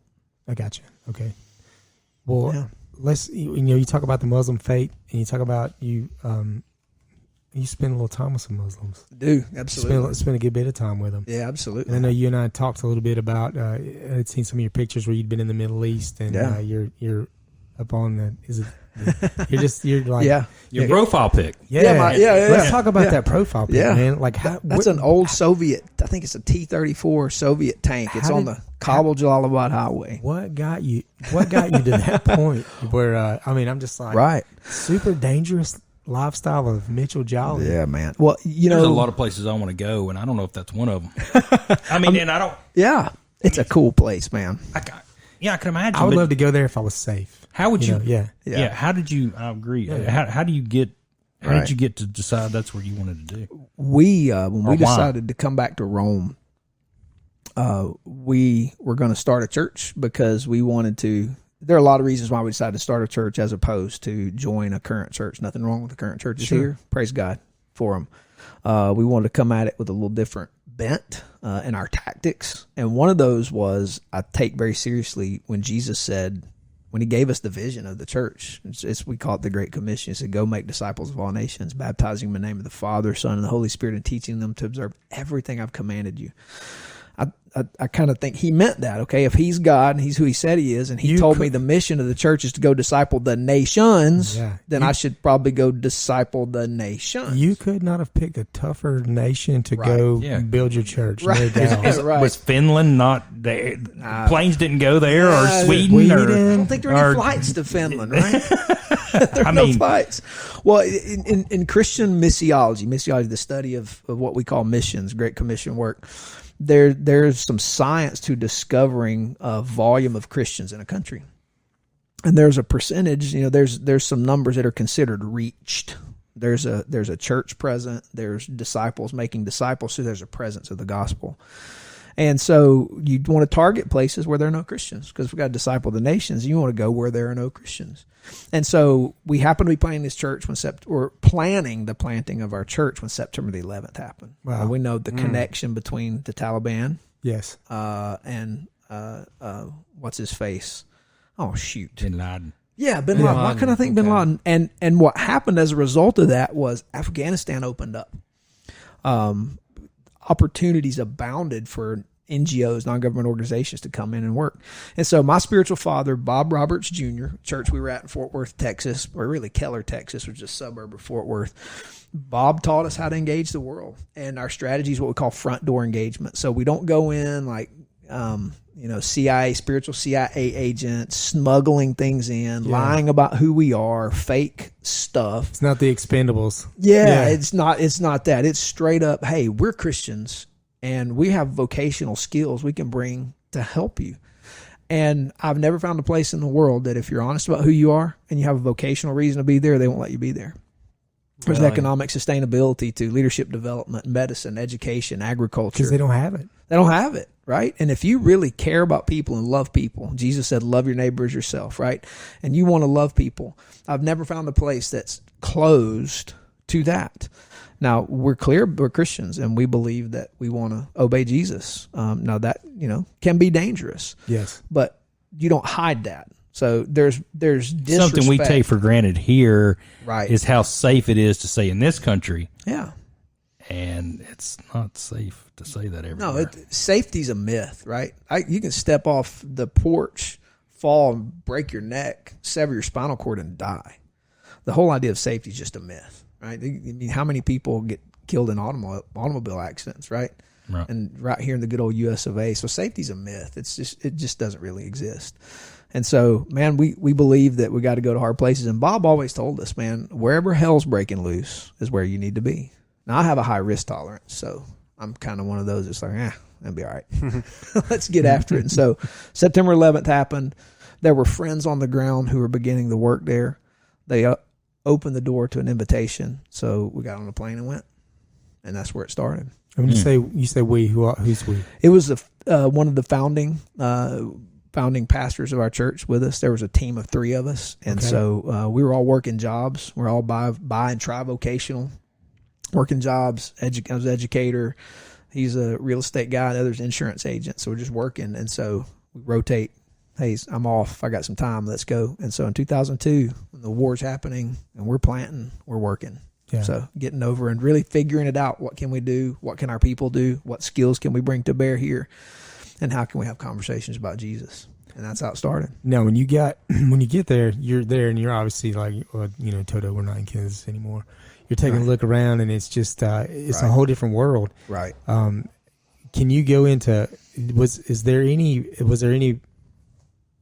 I got you. Okay. Well, Yeah. let's, you talk about the Muslim faith, and you talk about you spend a little time with some Muslims. Do, absolutely. Spend a good bit of time with them. Yeah, absolutely. And I know you and I talked a little bit about, I'd seen some of your pictures where you'd been in the Middle East, and Yeah. you're up on the, you're like, Yeah. Your profile pic. yeah. Yeah, Let's talk about that profile pic, Yeah. man. Like, how, That's an old Soviet, I think it's a T-34 Soviet tank. It's How on did- the Kabul-Jalalabad highway. What got you to that point where, I'm just like, Right. super dangerous lifestyle of Mitchell Jolly. Yeah, man. Well, There's a lot of places I want to go, and I don't know if that's one of them. And I don't. Yeah, it's a cool place, man. I can imagine. I would but love to go there if I was safe. How would you? Yeah. Yeah. How did you? I agree. Yeah. How do you get? How Right. did you get to decide that's what you wanted to do? We when Or we why? decided to come back to Rome, we were going to start a church because we wanted to. There are a lot of reasons why we decided to start a church as opposed to join a current church. Nothing wrong with the current churches Sure. here. Praise God for them. We wanted to come at it with a little different bent in our tactics, and one of those was I take very seriously when Jesus said, when he gave us the vision of the church, we call it the Great Commission. He said, go make disciples of all nations, baptizing them in the name of the Father, Son, and the Holy Spirit, and teaching them to observe everything I've commanded you. I kind of think he meant that, okay? If he's God and he's who he said he is, and he told me the mission of the church is to go disciple the nations, then I should probably go disciple the nations. You could not have picked a tougher nation to go build your church. Right. No doubt. Was Finland not there? Planes didn't go there, or Sweden? Sweden. I don't think there are any flights to Finland, right? There are no flights. Well, in Christian missiology, the study of what we call missions, Great Commission work, there's some science to discovering a volume of Christians in a country. And there's a percentage, there's some numbers that are considered reached. There's a church present, there's disciples making disciples, so there's a presence of the gospel. And so you want to target places where there are no Christians, because we've got to disciple the nations. You want to go where there are no Christians. And so we happen to be planning this church planning the planting of our church when September the 11th happened. Wow. We know the connection between the Taliban, and what's his face? Oh shoot, Bin Laden. Yeah, Bin Laden. Why couldn't I think Bin Laden? And what happened as a result of that was Afghanistan opened up. Opportunities abounded for NGOs, non-government organizations, to come in and work. And so my spiritual father, Bob Roberts Jr., church we were at in Fort Worth, Texas, or really Keller, Texas, which is a suburb of Fort Worth. Bob taught us how to engage the world. And our strategy is what we call front door engagement. So we don't go in like, spiritual CIA agents, smuggling things in, lying about who we are, fake stuff. It's not the Expendables. It's not that. It's straight up, hey, we're Christians and we have vocational skills we can bring to help you. And I've never found a place in the world that if you're honest about who you are and you have a vocational reason to be there, they won't let you be there. There's economic sustainability to leadership development, medicine, education, agriculture. Because they don't have it. They don't have it, right? And if you really care about people and love people, Jesus said, love your neighbor as yourself, right? And you want to love people. I've never found a place that's closed to that. Now, we're Christians, and we believe that we want to obey Jesus. Now, that, can be dangerous. Yes. But you don't hide that. So there's disrespect. Something we take for granted here right. is how safe it is to say in this country. Yeah. And it's not safe to say that everywhere. No, safety's a myth, right? You can step off the porch, fall and break your neck, sever your spinal cord, and die. The whole idea of safety is just a myth, right? I mean, how many people get killed in automobile accidents, right? Right. And right here in the good old U.S. of A. So safety's a myth. It just doesn't really exist. And so, man, we believe that we got to go to hard places. And Bob always told us, man, wherever hell's breaking loose is where you need to be. Now, I have a high risk tolerance, so I'm kind of one of those that's like, that'll be all right. Let's get after it. And so September 11th happened. There were friends on the ground who were beginning the work there. They opened the door to an invitation. So we got on the plane and went. And that's where it started. And when you say we, who's we? It was one of the founding pastors of our church with us. There was a team of 3 of us. And so we were all working jobs. We're all bi and tri-vocational, working jobs. I was an educator. He's a real estate guy. The other's insurance agent. So we're just working. And so we rotate. Hey, I'm off. I got some time. Let's go. And so in 2002, when the war's happening and we're planting, we're working. Yeah. So getting over and really figuring it out. What can we do? What can our people do? What skills can we bring to bear here? And how can we have conversations about Jesus? And that's how it started. Now, when you get there, you're there, and you're obviously like, Toto, we're not in Kansas anymore. You're taking a look around, and it's just it's a whole different world. Right. Can you go into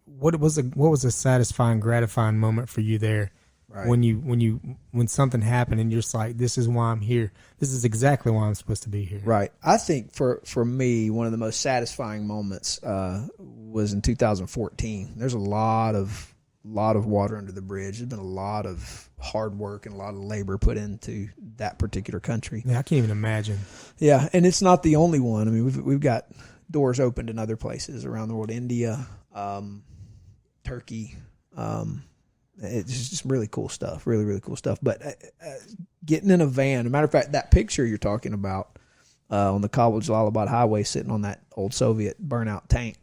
what was a satisfying, gratifying moment for you there? Right. When something happened and you're just like, this is why I'm here. This is exactly why I'm supposed to be here. Right. I think for me, one of the most satisfying moments was in 2014. There's a lot of water under the bridge. There's been a lot of hard work and a lot of labor put into that particular country. Yeah, I can't even imagine. Yeah, and it's not the only one. I mean, we've got doors opened in other places around the world, India, Turkey. It's just really cool stuff, really, really cool stuff. But getting in a van, as a matter of fact, that picture you're talking about on the Kabul-Jalalabad highway sitting on that old Soviet burnout tank,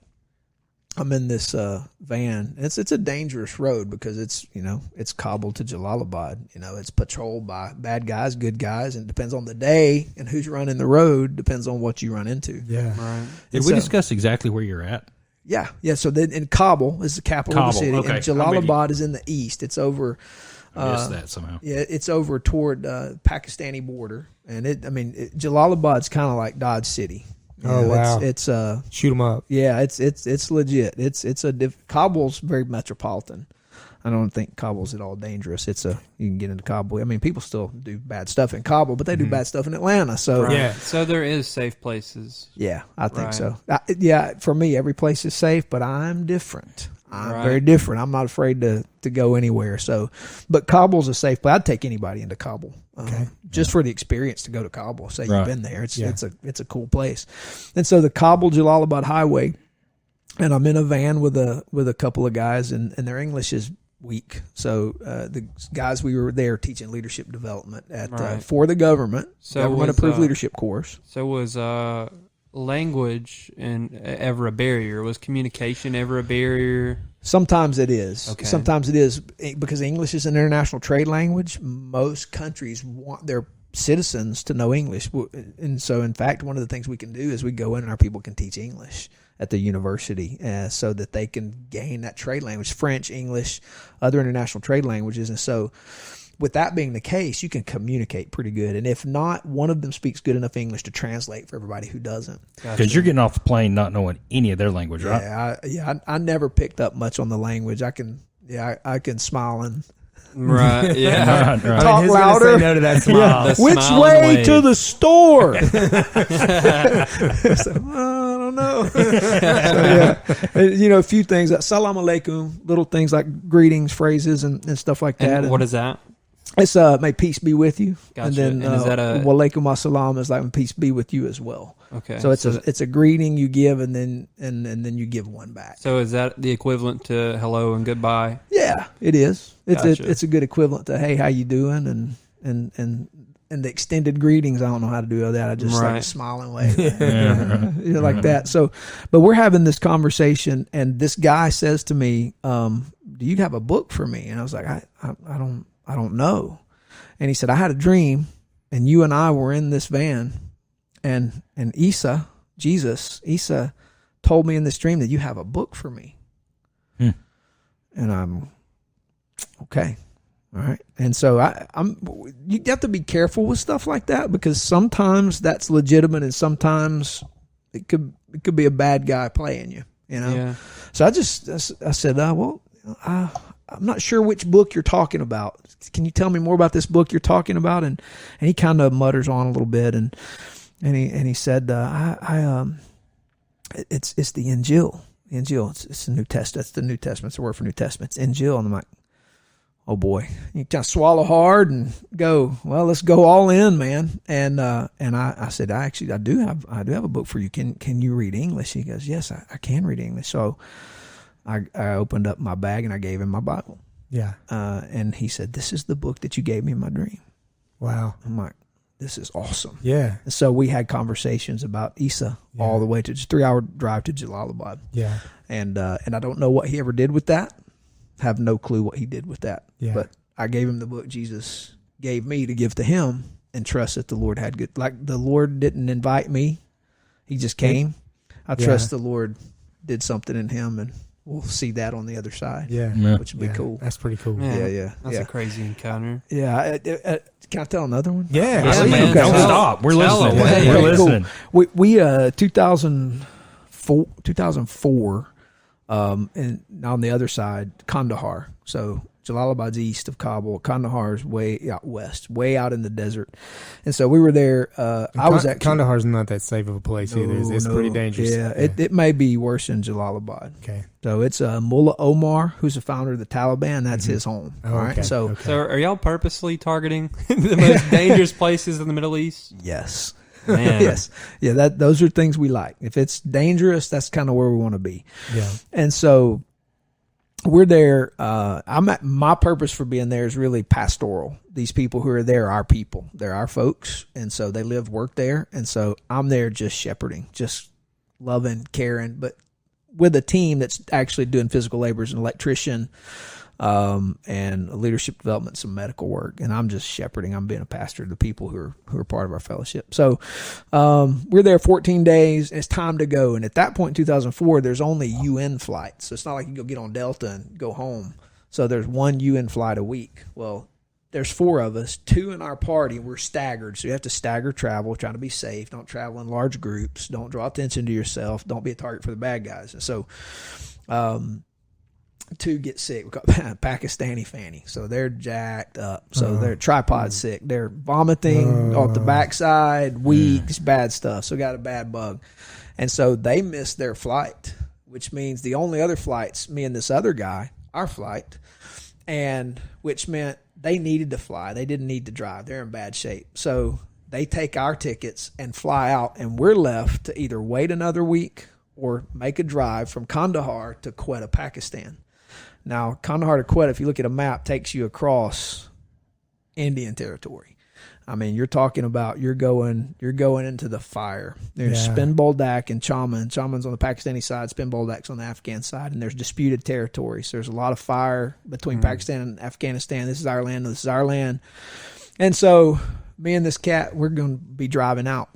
I'm in this van. It's a dangerous road because it's Kabul to Jalalabad. It's patrolled by bad guys, good guys, and it depends on the day and who's running the road. Depends on what you run into. Yeah. Right. Did we discuss exactly where you're at? Yeah. So then in Kabul is the capital of the city, okay. and Jalalabad is in the east. It's over. I missed that somehow. Yeah, it's over toward Pakistani border, and Jalalabad's kind of like Dodge City. Wow! It's shoot them up. Yeah, it's legit. Kabul's very metropolitan. I don't think Kabul's at all dangerous. You can get into Kabul. I mean, people still do bad stuff in Kabul, but they do bad stuff in Atlanta. So Right. Yeah. So there is safe places. yeah, I think Right. so. For me, every place is safe, but I'm different. I'm Right. very different. I'm not afraid to go anywhere. So, but Kabul's a safe place. I'd take anybody into Kabul, just for the experience to go to Kabul. Say Right. you've been there. It's a cool place. And so the Kabul Jalalabad highway, and I'm in a van with a couple of guys, and their English is week. So the guys, we were there teaching leadership development for the government approved leadership course. So was language ever a barrier? Was communication ever a barrier? Sometimes it is. Okay. Sometimes it is because English is an international trade language. Most countries want their citizens to know English. And so, in fact, one of the things we can do is we go in and our people can teach English at the university so that they can gain that trade language, French, English, other international trade languages. And so with that being the case, you can communicate pretty good. And if not, one of them speaks good enough English to translate for everybody who doesn't. Because you're getting off the plane not knowing any of their language, right? I never picked up much on the language. I can smile and Right. Yeah. Right. talk who's louder. Gonna say no to that smile. The Which smile way and wave. to the store? So, I don't know. A few things. Salam alaikum, little things like greetings, phrases, and stuff like that. And what is that? It's may peace be with you. Gotcha. And then And is that a- walaikum assalam is like peace be with you as well. Okay. So it's a greeting you give, and then you give one back. So is that the equivalent to hello and goodbye? Yeah, it is. Gotcha. It's a good equivalent to hey, how you doing, and the extended greetings. I don't know how to do all that. I just like Right. a smile and wave, Yeah. like that. So, but we're having this conversation, and this guy says to me, "Do you have a book for me?" And I was like, "I don't know." And he said, "I had a dream, and you and I were in this van, and Isa told me in this dream that you have a book for me." And I'm okay. All right. And so you have to be careful with stuff like that because sometimes that's legitimate and sometimes it could be a bad guy playing you, Yeah. So I said, I'm not sure which book you're talking about. Can you tell me more about this book you're talking about? And he kind of mutters on a little bit and he said, it's the Injil. The Injil. It's the New Testament. That's the New Testament. It's the word for New Testament. It's Injil. And I'm like, oh boy, you kind of swallow hard and go, well, let's go all in, man. And I said, I do have a book for you. Can you read English? He goes, yes, I can read English. So I opened up my bag and I gave him my Bible. Yeah. And he said, this is the book that you gave me in my dream. Wow. I'm like, this is awesome. Yeah. And so we had conversations about Isa all the way to just 3-hour drive to Jalalabad. Yeah. And I don't know what he ever did with that. Have no clue what he did with that. Yeah. But I gave him the book Jesus gave me to give to him and trust that the Lord had good. Like the Lord didn't invite me. He just came. I trust the Lord did something in him and we'll see that on the other side. Yeah. Which would be cool. That's pretty cool. Yeah. That's a crazy encounter. Yeah. Can I tell another one? Yeah. Yeah, please. man. Okay. Don't stop. We're Tell listening. them. Okay, We're cool. listening. We 2004 and on the other side, Kandahar. So Jalalabad's east of Kabul. Kandahar is way out west, way out in the desert. And so we were there. I was actually Kandahar's not that safe of a place either. It's pretty dangerous. Yeah, it may be worse than Jalalabad. Okay. So it's Mullah Omar, who's the founder of the Taliban. That's his home. Oh, all right. okay. So Okay. So are y'all purposely targeting the most dangerous places in the Middle East? yes. Man. Yes. Yeah, those are things we like. If it's dangerous, that's kind of where we want to be. Yeah. And so we're there. My purpose for being there is really pastoral. These people who are there are our people. They're our folks. And so they live, work there. And so I'm there just shepherding, just loving, caring. But with a team that's actually doing physical labor as an electrician, and leadership development, some medical work, and I'm just shepherding. I'm being a pastor to the people who are part of our fellowship. So we're there 14 days, and it's time to go. And at that point in 2004, there's only UN flights, so it's not like you can go get on Delta and go home. So there's one UN flight a week. Well, there's 4 of us, 2 in our party. We're staggered, so you have to stagger travel, trying to be safe. Don't travel in large groups. Don't draw attention to yourself. Don't be a target for the bad guys. And so 2 get sick. We got Pakistani fanny, so they're jacked up. So they're tripod sick. They're vomiting off the backside, weak, just bad stuff. So got a bad bug, and so they missed their flight, which means the only other flights, me and this other guy, our flight, and which meant they needed to fly. They didn't need to drive. They're in bad shape. So they take our tickets and fly out, and we're left to either wait another week or make a drive from Kandahar to Quetta, Pakistan. Now, Kandahar to Quetta, if you look at a map, takes you across Indian territory. I mean, you're talking about you're going into the fire. There's Spin Boldak and Chaman. Chaman's on the Pakistani side, Spin Boldak's on the Afghan side, and there's disputed territories. There's a lot of fire between Pakistan and Afghanistan. This is our land. This is our land. And so me and this cat, we're going to be driving out.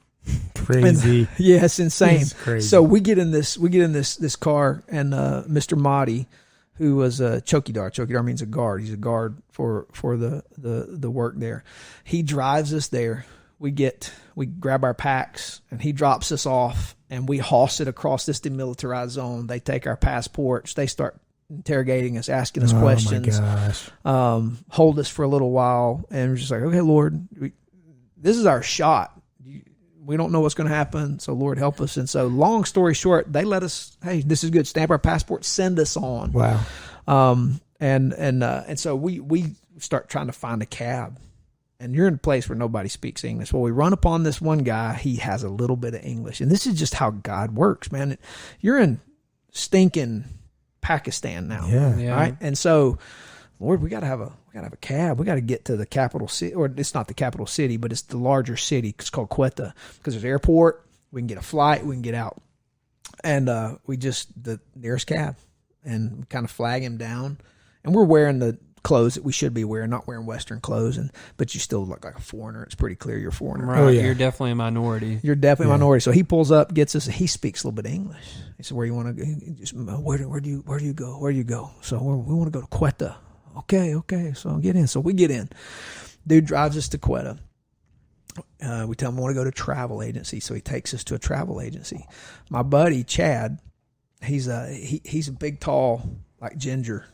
Crazy. And, yeah, it's insane. It's crazy. So we get in this car, and Mr. Mahdi, who was a chokidar. Chokidar means a guard. He's a guard for the work there. He drives us there. We grab our packs, and he drops us off, and we hoss it across this demilitarized zone. They take our passports. They start interrogating us, asking us questions. My gosh. Hold us for a little while, and we're just like, okay, Lord, this is our shot. We don't know what's going to happen, so Lord help us. And so, long story short, they let us. Hey, this is good. Stamp our passport. Send us on. Wow. And so we start trying to find a cab, and you're in a place where nobody speaks English. Well, we run upon this one guy. He has a little bit of English, and this is just how God works, man. You're in stinking Pakistan now, right? And so, Lord, we got to have a cab. We got to get to the capital city, or it's not the capital city, but it's the larger city. It's called Quetta, because there's an airport. We can get a flight. We can get out, and the nearest cab, and we kind of flag him down, and we're wearing the clothes that we should be wearing, not wearing Western clothes, but you still look like a foreigner. It's pretty clear you're a foreigner. Right. Oh, yeah. You're definitely a minority. You're definitely a minority. So he pulls up, gets us. He speaks a little bit of English. He said, "Where you want to go? Where do you go? Where do you go?" So we want to go to Quetta. Okay. So get in. So we get in. Dude drives us to Quetta. We tell him we want to go to a travel agency. So he takes us to a travel agency. My buddy, Chad, he's a big, tall, like ginger.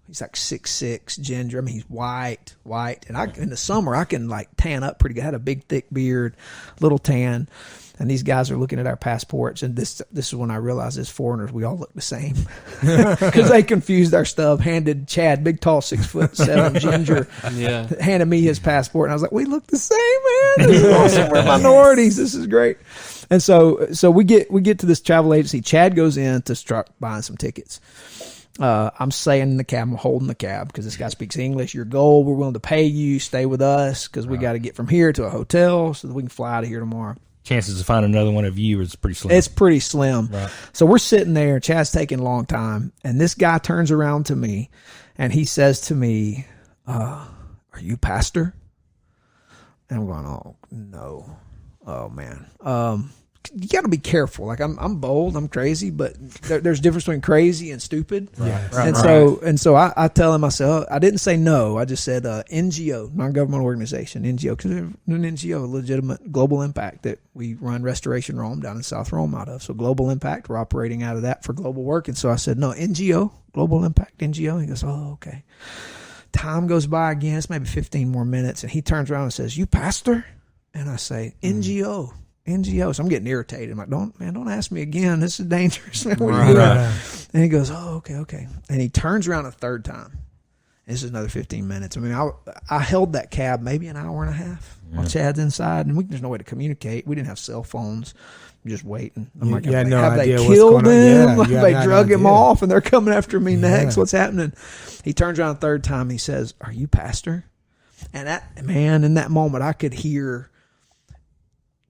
He's like 6'6", ginger. I mean, he's white. And in the summer, I can like tan up pretty good. I had a big, thick beard, little tan. And these guys are looking at our passports, and this is when I realized as foreigners we all look the same, because they confused our stuff. Handed Chad, big, tall, 6'7" ginger, handed me his passport, and I was like, "We look the same, man. This is awesome. We're minorities. This is great." And so we get to this travel agency. Chad goes in to start buying some tickets. I'm staying in the cab. I'm holding the cab because this guy speaks English. Your goal, we're willing to pay you. Stay with us because we got to get from here to a hotel so that we can fly out of here tomorrow. Chances to find another one of you is pretty slim. It's pretty slim. Right. So we're sitting there. Chad's taking a long time. And this guy turns around to me and he says to me, "Are you pastor?" And I'm going, "Oh, no. Oh, man." You got to be careful. Like I'm bold, I'm crazy, but there's a difference between crazy and stupid. And so I tell him, I said, I didn't say no. I just said NGO, non-governmental organization, NGO, because an NGO, a legitimate global impact that we run Restoration Rome down in South Rome out of. So global impact, we're operating out of that for global work. And so I said, no, NGO, global impact, NGO. He goes, "Oh, okay." Time goes by again. It's maybe 15 more minutes. And he turns around and says, "You pastor?" And I say, NGO. So I'm getting irritated. I'm like, don't ask me again. This is dangerous. Man. What are you doing? And he goes, "Oh, okay." And he turns around a third time. This is another 15 minutes. I mean, I held that cab maybe an hour and a half while Chad's inside, and there's no way to communicate. We didn't have cell phones. I'm just waiting. I'm like, have they killed him? Have they drug him off, and they're coming after me next? What's happening? He turns around a third time. He says, "Are you pastor?" And in that moment, I could hear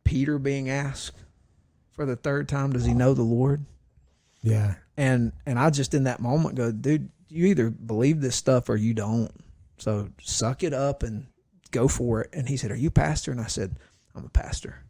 Peter being asked for the third time, "Does he know the Lord?" Yeah. And I just in that moment go, dude, you either believe this stuff or you don't. So suck it up and go for it. And he said, are you pastor? And I said, I'm a pastor.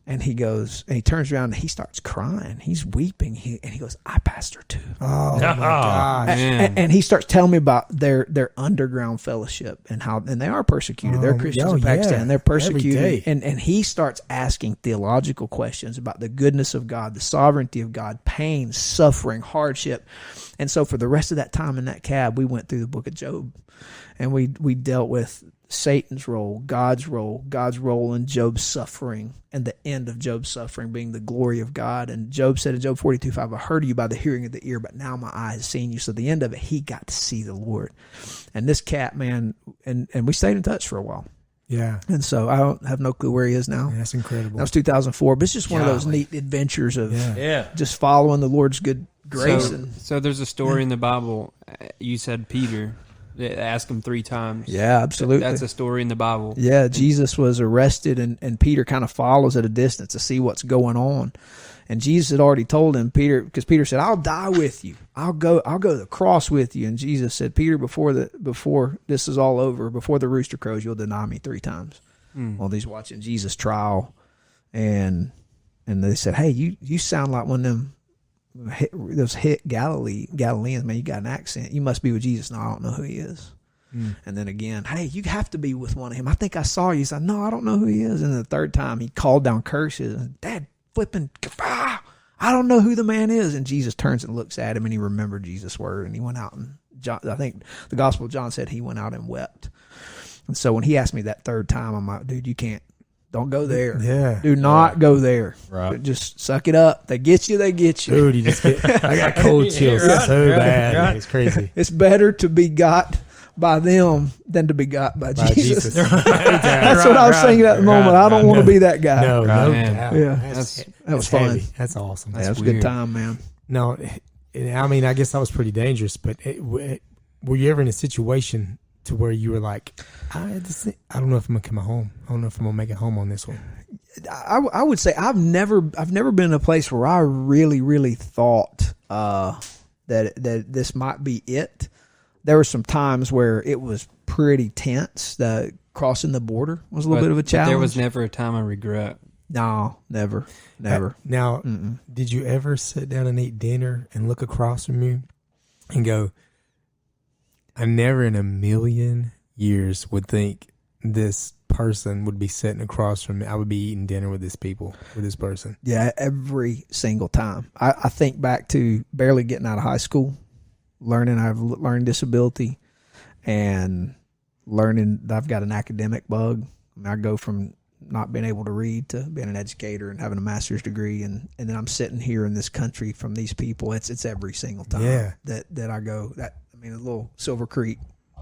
And he goes, and he turns around and he starts crying. He's weeping. And he goes, I pastor too. Oh my gosh. And he starts telling me about their underground fellowship and how, and they are persecuted. They're Christians in Pakistan. They're persecuted. And he starts asking theological questions about the goodness of God, the sovereignty of God, pain, suffering, hardship. And so for the rest of that time in that cab, we went through the book of Job, and we dealt with Satan's role, God's role in Job's suffering, and the end of Job's suffering being the glory of God. And Job said in Job 42:5, I heard you by the hearing of the ear, but now my eye has seen you. So the end of it, he got to see the Lord. And this cat, man, and we stayed in touch for a while. Yeah. And so I don't have no clue where he is now. Yeah, that's incredible. That was 2004, but it's just one of those neat adventures of just following the Lord's good grace. So there's a story in the Bible. You said Peter. Ask him 3 times. Yeah, absolutely. That's a story in the Bible. Yeah, Jesus was arrested, and Peter kind of follows at a distance to see what's going on. And Jesus had already told him, Peter, because Peter said, "I'll die with you. I'll go to the cross with you." And Jesus said, "Peter, before this is all over, before the rooster crows, you'll deny me 3 times." Well, he's watching Jesus' trial, and they said, "Hey, you sound like one of them." Those Galileans, man, you got an accent. You must be with Jesus. No, I don't know who he is. And then again, hey, you have to be with one of him. I think I saw you. He said, no, I don't know who he is. And the third time, he called down curses. Dad, flipping, I don't know who the man is. And Jesus turns and looks at him, and he remembered Jesus' word. And he went out, and I think the Gospel of John said he went out and wept. And so when he asked me that third time, I'm like, dude, you can't. Don't go there. Yeah. Do not go there. Right. Just suck it up. They get you, they get you. Dude, you just get, I got cold chills so bad. Right. It's crazy. It's better to be got by them than to be got by Jesus. That's what I was thinking at the moment. I don't want to be that guy. No doubt. Yeah. That was fun. Heavy. That's awesome. That was a good time, man. No, I mean, I guess that was pretty dangerous, but were you ever in a situation to where you were like, I don't know if I'm gonna come home. I don't know if I'm gonna make it home on this one. I would say I've never been in a place where I really, really thought that this might be it. There were some times where it was pretty tense. The crossing the border was a little bit of a challenge. There was never a time of regret. No, never. Now, did you ever sit down and eat dinner and look across from you and go, I never in a million years would think this person would be sitting across from me. I would be eating dinner with this person. Yeah, every single time. I think back to barely getting out of high school, learning I've learned disability, and learning that I've got an academic bug. I mean, I go from not being able to read to being an educator and having a master's degree, and then I'm sitting here in this country from these people. It's every single time that I go. A little Silver Creek,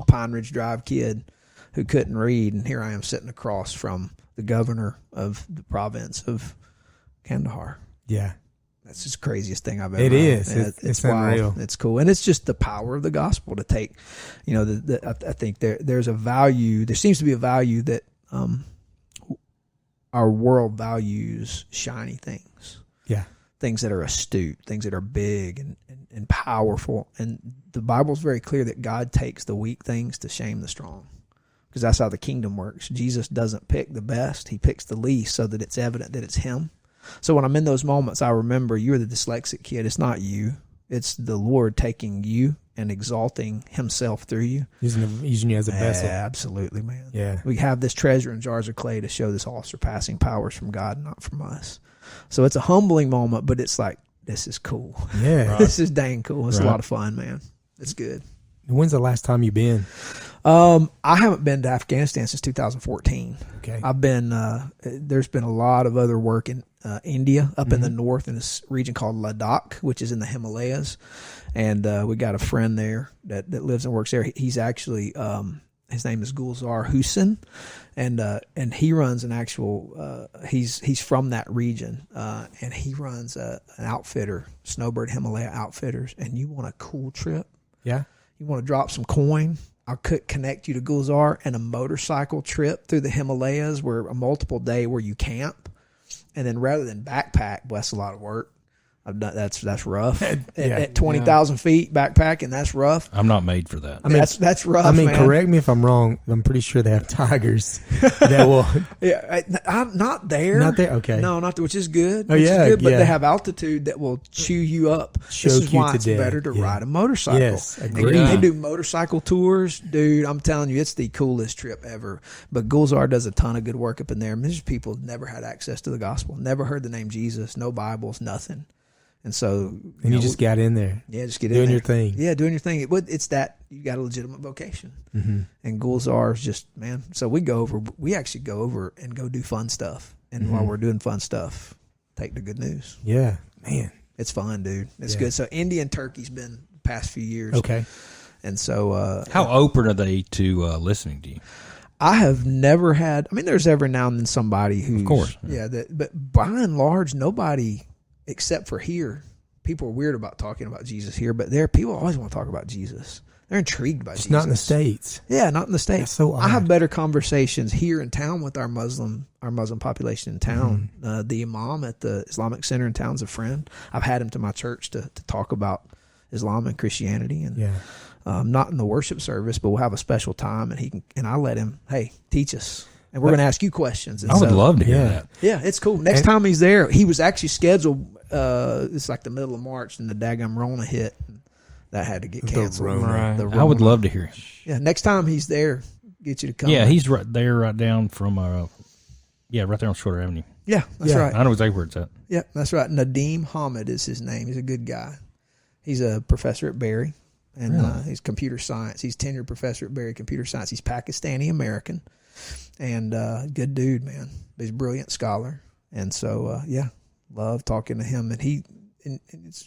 Pine Ridge Drive kid who couldn't read, and here I am sitting across from the governor of the province of Kandahar. Yeah. That's just the craziest thing I've ever It is. It's unreal. It's cool. And it's just the power of the gospel to take, I think there's a value, there seems to be a value that our world values shiny things. Yeah. Things that are astute, things that are big and powerful. And the Bible's very clear that God takes the weak things to shame the strong, because that's how the kingdom works. Jesus doesn't pick the best. He picks the least so that it's evident that it's him. So when I'm in those moments, I remember you're the dyslexic kid. It's not you. It's the Lord taking you and exalting himself through you. Using you as a vessel. Yeah, absolutely, man. Yeah. We have this treasure in jars of clay to show this all-surpassing powers from God, not from us. So it's a humbling moment, but it's like, this is cool. Yeah. Right. This is dang cool. It's a lot of fun, man. It's good. When's the last time you've been? I haven't been to Afghanistan since 2014. Okay. I've been, there's been a lot of other work in India, up in the north in this region called Ladakh, which is in the Himalayas. And we got a friend there that lives and works there. He's actually, his name is Gulzar Hussain, and he runs an actual, he's from that region, and he runs an outfitter, Snowbird Himalaya Outfitters. And you want a cool trip? Yeah. You want to drop some coin? I'll connect you to Gulzar and a motorcycle trip through the Himalayas, where a multiple day where you camp. And then rather than backpack, bless a lot of work, I've done, that's rough. Yeah. At 20,000 feet backpacking, that's rough. I'm not made for that. I mean, That's rough. I mean, man. correct me if I'm wrong. I'm pretty sure they have tigers that will. Yeah, I'm not there. Not there? Okay. No, not there, which is good. Oh, which yeah, is good, but yeah. they have altitude that will chew you up. Choke this is you why to it's death. better to Yeah. ride a motorcycle. Yes, And agreed. they do motorcycle tours, dude. I'm telling you, it's the coolest trip ever. But Gulzar does a ton of good work up in there. I mean, there's people who've never had access to the gospel, never heard the name Jesus, no Bibles, nothing. And so, And you just got in there. yeah, just get in Doing there. your thing. Yeah, doing your thing. It's that you got a legitimate vocation. Mm-hmm. And Gulzar is just, man. So we actually go over and go do fun stuff. And while we're doing fun stuff, take the good news. Yeah, man. It's fun, dude. It's Yeah. good. So Indian turkey's been the past few years. Okay. And so How open are they to listening to you? I have never had, I mean, there's every now and then somebody who's, Of course. yeah, but by and large, nobody except for here. People are weird about talking about Jesus here, but people always want to talk about Jesus. They're intrigued by It's Jesus. not in the States. Yeah, not in the States. That's so I have odd. better conversations here in town with our Muslim population in town. Mm-hmm. The imam at the Islamic Center in town's a friend. I've had him to my church to talk about Islam and Christianity, and Yeah. not in the worship service, but we'll have a special time, and I let him, hey, teach us, and we're going to ask you questions. And I would so- love to hear yeah. that. Yeah, it's cool. Next time he's there, he was actually scheduled. It's like the middle of March, and the daggum Rona hit. That had to get canceled. Rona. Right. The I would Rona. love to hear him. Yeah, next time he's there, get you to come. Yeah, he's right there, right down from, right there on Shorter Avenue. Yeah, that's Yeah. right. I know exactly where it's at. Yeah, that's right. Nadeem Hamid is his name. He's a good guy. He's a professor at Berry, and he's computer science. He's tenured professor at Berry computer science. He's Pakistani American, and good dude, man. He's a brilliant scholar, and so love talking to him. And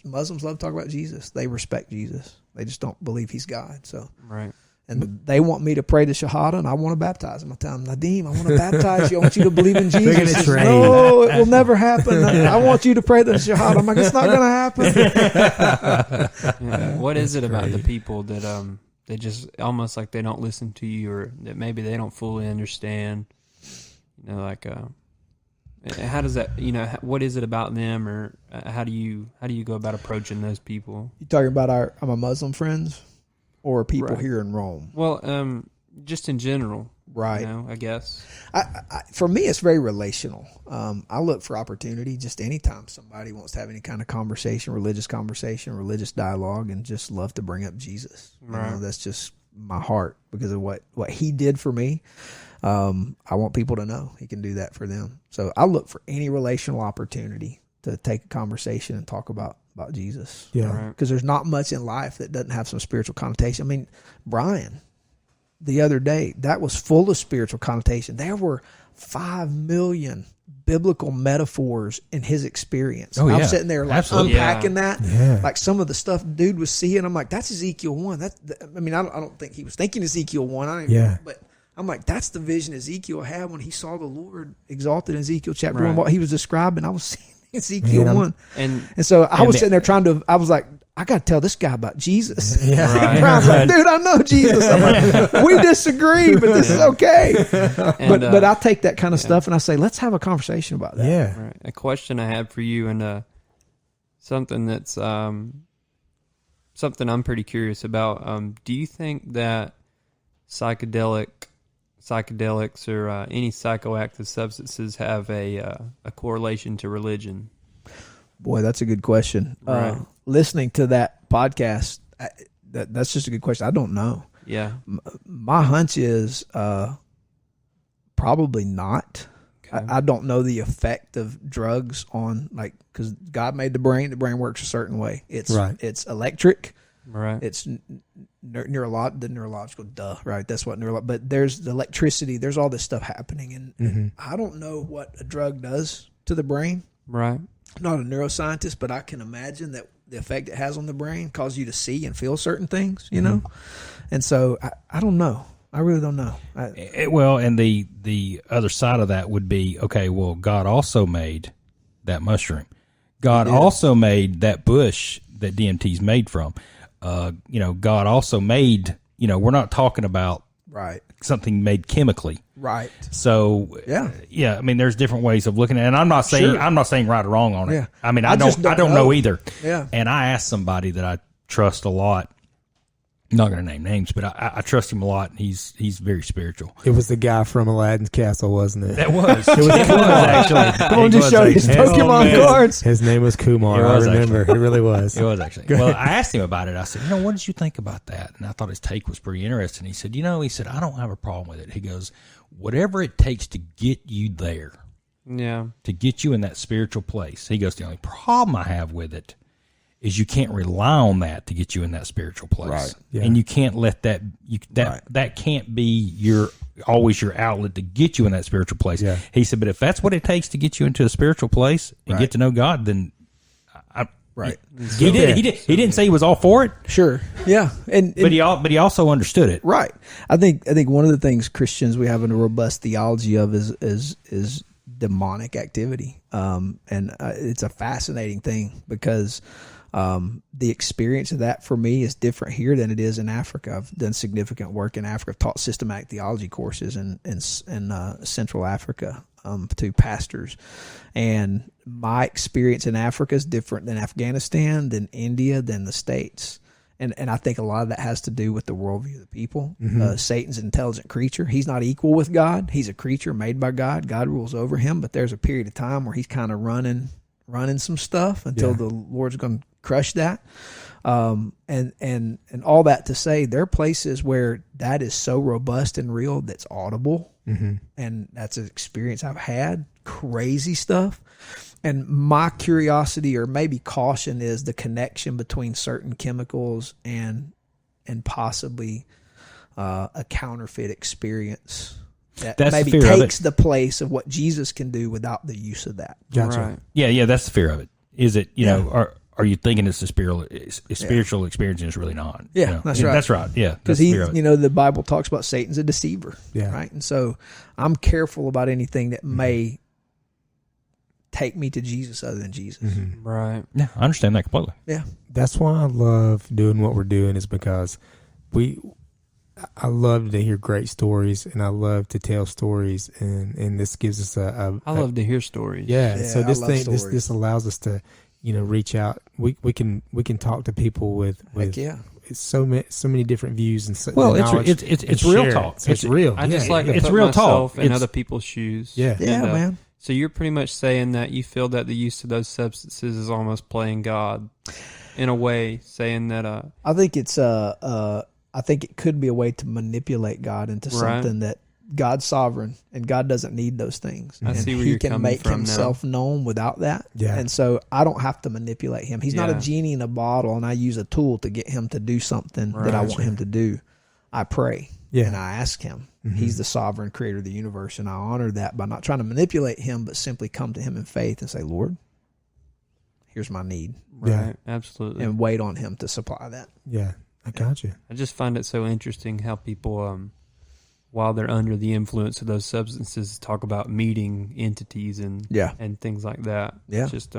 Muslims love to talk about Jesus. They respect Jesus. They just don't believe he's God. So Right. And they want me to pray the Shahada, and I want to baptize them. I tell them, Nadeem, I want to baptize you. I want you to believe in Jesus. gonna He says, train. no, it will never happen. I want you to pray the Shahada. I'm like, it's not going to happen. Yeah. What is it about the people that they just almost like they don't listen to you, or that maybe they don't fully understand? You know, like how does that? You know, what is it about them, or how do you go about approaching those people? You talking about our Muslim friends or people Right. here in Rome? Well, just in general, Right. You know, I guess. For me, it's very relational. I look for opportunity just anytime somebody wants to have any kind of conversation, religious dialogue, and just love to bring up Jesus. You Right. know, that's just my heart because of what he did for me. I want people to know he can do that for them. So I look for any relational opportunity to take a conversation and talk about Jesus. Yeah. Right. Because there's not much in life that doesn't have some spiritual connotation. I mean, Brian, the other day, that was full of spiritual connotation. There were 5 million biblical metaphors in his experience. Oh, I'm yeah. sitting there like Absolutely. unpacking that. Yeah. Like some of the stuff dude was seeing, I'm like, that's Ezekiel 1. I don't think he was thinking Ezekiel 1. I don't even Yeah. know, but I'm like, that's the vision Ezekiel had when he saw the Lord exalted in Ezekiel chapter Right. 1. What he was describing, I was seeing Ezekiel Man, 1. And And so I was the- sitting there I was like, I got to tell this guy about Jesus. Yeah. Right. Brian's like, dude, I know Jesus. I'm like, we disagree, but this is okay. And, But I take that kind of stuff and I say, let's have a conversation about that. Yeah. right. A question I had for you, and something that's something I'm pretty curious about. Do you think that psychedelics or any psychoactive substances have a correlation to religion? Boy, that's a good question. Right. Listening to that podcast, that's just a good question. I don't know. Yeah. My hunch is probably not. Okay. I don't know the effect of drugs on, like, because God made the brain works a certain way. It's Right. It's electric. Right. It's neurological, right? That's what but there's the electricity, there's all this stuff happening. And I don't know what a drug does to the brain. Right. I'm not a neuroscientist, but I can imagine that the effect it has on the brain causes you to see and feel certain things, you know? And so I don't know. I really don't know. Well, and the other side of that would be, okay, well, God also made that mushroom. God also made that bush that DMT's made from. God also made, we're not talking about Right. something made chemically. Right. So Yeah. I mean, there's different ways of looking at it. And I'm not saying Sure. I'm not saying right or wrong on it. Yeah. I mean, I I just don't don't know know. either. Yeah. And I asked somebody that I trust a lot. I'm not going to name names, but I trust him a lot. He's very spiritual. It was the guy from Aladdin's Castle, wasn't it? That was. It was actually. Come on, just show these Pokemon cards. His name was Kumar. It was, I remember. It really was. It was actually. Well, I asked him about it. I said, what did you think about that? And I thought his take was pretty interesting. He said, I don't have a problem with it. He goes, whatever it takes to get you there, to get you in that spiritual place. He goes, the only problem I have with it is you can't rely on that to get you in that spiritual place. Right. Yeah. And you can't let that, that can't be always your outlet to get you in that spiritual place. Yeah. He said, but if that's what it takes to get you into a spiritual place and get to know God, then Right. He didn't say he was all for it, Sure. Yeah. but he also understood it. Right. I think one of the things Christians we have a robust theology of is demonic activity. And it's a fascinating thing because the experience of that for me is different here than it is in Africa. I've done significant work in Africa. I've taught systematic theology courses in Central Africa to pastors, and my experience in Africa is different than Afghanistan, than India, than the States. And I think a lot of that has to do with the worldview of the people. Satan's an intelligent creature. He's not equal with God. He's a creature made by God. God rules over him, but there's a period of time where he's kind of running some stuff until the Lord's going to crush that. And all that to say, there are places where that is so robust and real that's audible. And that's an experience I've had, crazy stuff. And my curiosity or maybe caution is the connection between certain chemicals and possibly a counterfeit experience that That's maybe the fear of takes the place of what Jesus can do without the use of that. Gotcha. Right. Yeah, that's the fear of it. Is it, are you thinking it's a spiritual experience and it's really not? Yeah, that's right. That's right. Yeah. Because the Bible talks about Satan's a deceiver. Yeah. Right. And so I'm careful about anything that may take me to Jesus other than Jesus. Right. Yeah, I understand that completely. Yeah. That's why I love doing what we're doing, is because I love to hear great stories, and I love to tell stories, and this gives us I love to hear stories. Yeah. Yeah, So I this love thing, stories. this allows us to, reach out. We can talk to people with Heck yeah. so many different views and so, Well, the knowledge it's to real share. talk. So it's real. I just Yeah. like to It's put real myself talk. in It's- other people's shoes. Yeah. Yeah, And, man. So you're pretty much saying that you feel that the use of those substances is almost playing God, in a way, saying that. I think it's I think it could be a way to manipulate God into Right. something that God's sovereign and God doesn't need those things. I and see where he you're can coming make from now. himself known without that. Yeah. And so I don't have to manipulate him. He's not a Yeah. genie in a bottle and I use a tool to get him to do something that I Right. want him to do. I pray. Yeah. And I ask him. He's the sovereign creator of the universe, and I honor that by not trying to manipulate him, but simply come to him in faith and say, Lord, here's my need, Right. Yeah. Absolutely. and wait on him to supply that. Yeah. I got you. I just find it so interesting how people, while they're under the influence of those substances, talk about meeting entities and Yeah. and things like that. Yeah. It's just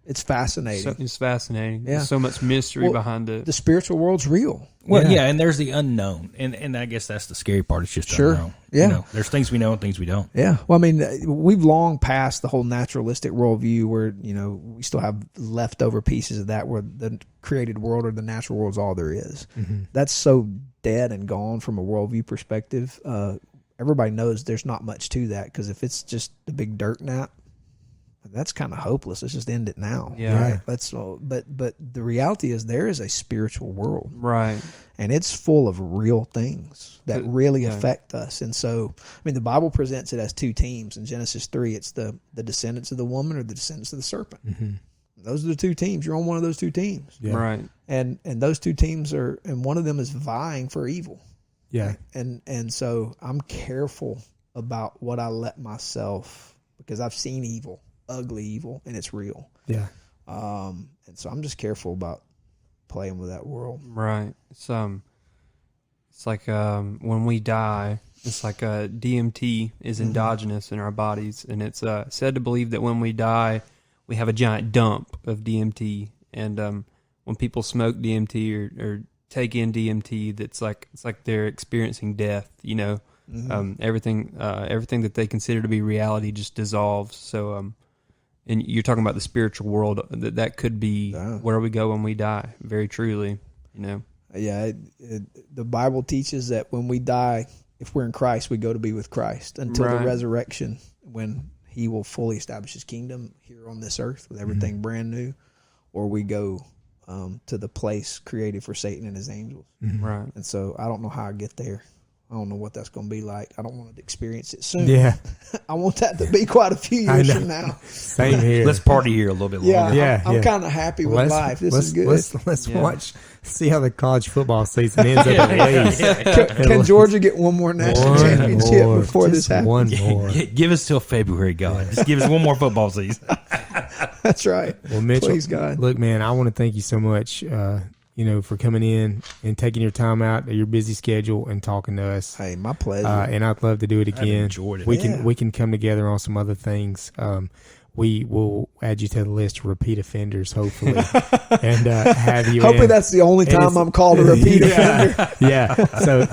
It's fascinating. it's fascinating. Yeah. There's so much mystery Well, behind it. The spiritual world's real. Well, Yeah. yeah, and there's the unknown, and I guess that's the scary part. It's just Sure. unknown. Yeah. There's things we know and things we don't. Yeah. Well, I mean, we've long passed the whole naturalistic worldview where, we still have leftover pieces of that where the created world or the natural world is all there is. That's so dead and gone from a worldview perspective. Everybody knows there's not much to that, because if it's just a big dirt nap, that's kind of hopeless. Let's just end it now. Yeah. Right. But the reality is there is a spiritual world, Right. and it's full of real things that really Yeah. affect us. And so, the Bible presents it as two teams. In Genesis 3, it's the descendants of the woman or the descendants of the serpent. Those are the two teams. You're on one of those two teams. Yeah. Right. And those two teams and one of them is vying for evil. Yeah. And so I'm careful about what I let myself, because I've seen evil, ugly evil, and it's real. Yeah. And so I'm just careful about playing with that world. Right. It's like when we die, it's like DMT is endogenous in our bodies, and it's said to believe that when we die, we have a giant dump of DMT, and when people smoke DMT or take in DMT, it's like they're experiencing death. You know, everything that they consider to be reality just dissolves. So, and you're talking about the spiritual world. That could be where we go when we die. Very truly, you know. Yeah, the Bible teaches that when we die, if we're in Christ, we go to be with Christ until the resurrection, when He will fully establish His kingdom here on this earth with everything brand new, or we go to the place created for Satan and his angels. Right. And so I don't know how I get there. I don't know what that's going to be like. I don't want to experience it soon. Yeah. I want that to be quite a few years from now. Same here. Let's party here a little bit longer. Yeah, I'm kind of happy with life. This is good. Let's see how the college football season ends up at least. Can Georgia get one more national championship before this happens? One more. Give us till February, God. Just give us one more football season. That's right. Well, Mitchell, please God. Look, man, I want to thank you so much, for coming in and taking your time out of your busy schedule and talking to us. Hey, my pleasure. And I'd love to do it again. I've enjoyed it. We can come together on some other things. We will add you to the list of repeat offenders, hopefully, and have you. Hopefully, that's the only time I'm called a repeat offender. Yeah.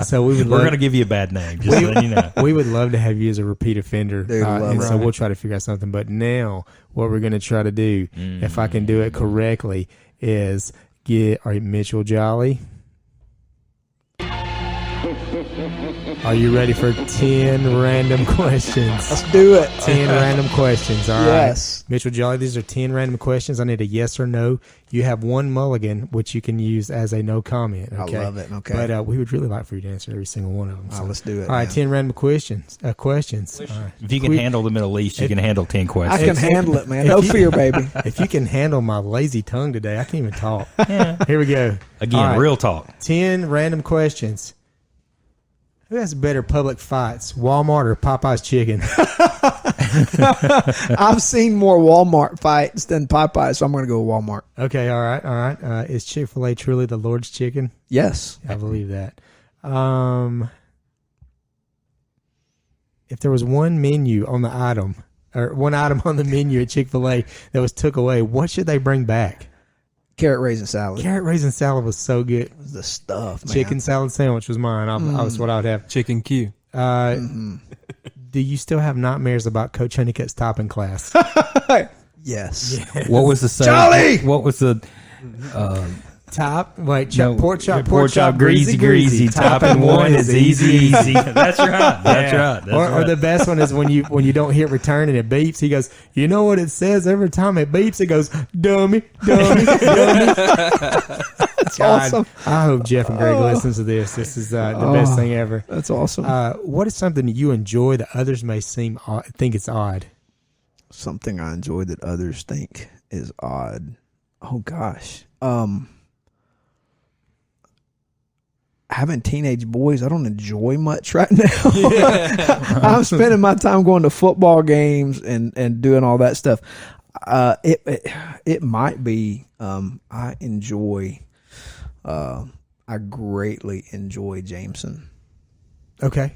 So we would. We're going to give you a bad name. Just letting you know. We would love to have you as a repeat offender, Dude, so we'll try to figure out something. But now, what we're going to try to do, if I can do it correctly, is get Mitchell Jolly. Are you ready for 10 random questions? Let's do it. 10 random questions. All right. Yes. Mitchell Jolly, these are 10 random questions. I need a yes or no. You have one mulligan, which you can use as a no comment. Okay? I love it. Okay. But we would really like for you to answer every single one of them. So. Let's do it. All right, man. 10 random questions. All right. If you can handle the Middle East, you can handle 10 questions. I can handle it, man. No fear, baby. If you can handle my lazy tongue today, I can't even talk. Here we go. Again, All right. real talk. 10 random questions. Who has better public fights, Walmart or Popeye's Chicken? I've seen more Walmart fights than Popeyes, so I'm going to go with Walmart. Okay, all right. Is Chick-fil-A truly the Lord's chicken? Yes. I believe that. If there was one menu on the item, or one item on the menu at Chick-fil-A that was took away, what should they bring back? Carrot raisin salad. Carrot raisin salad was so good. It was the stuff, man. Chicken salad sandwich was mine. I was what I would have. Chicken Q. Do you still have nightmares about Coach Hunnicutt's topping class? Yes. What was the saying? Charlie! What was the Pork chop, greasy. Topping one is easy. That's right. That's right. Or the best one is when you don't hit return and it beeps. He goes, you know what it says every time it beeps? It goes, dummy. That's awesome. I hope Jeff and Greg listens to this. This is the best thing ever. That's awesome. What is something that you enjoy that others may think it's odd? Something I enjoy that others think is odd. Oh gosh. Having teenage boys, I don't enjoy much right now. I'm spending my time going to football games and doing all that stuff. It might be. I greatly enjoy Jameson. Okay.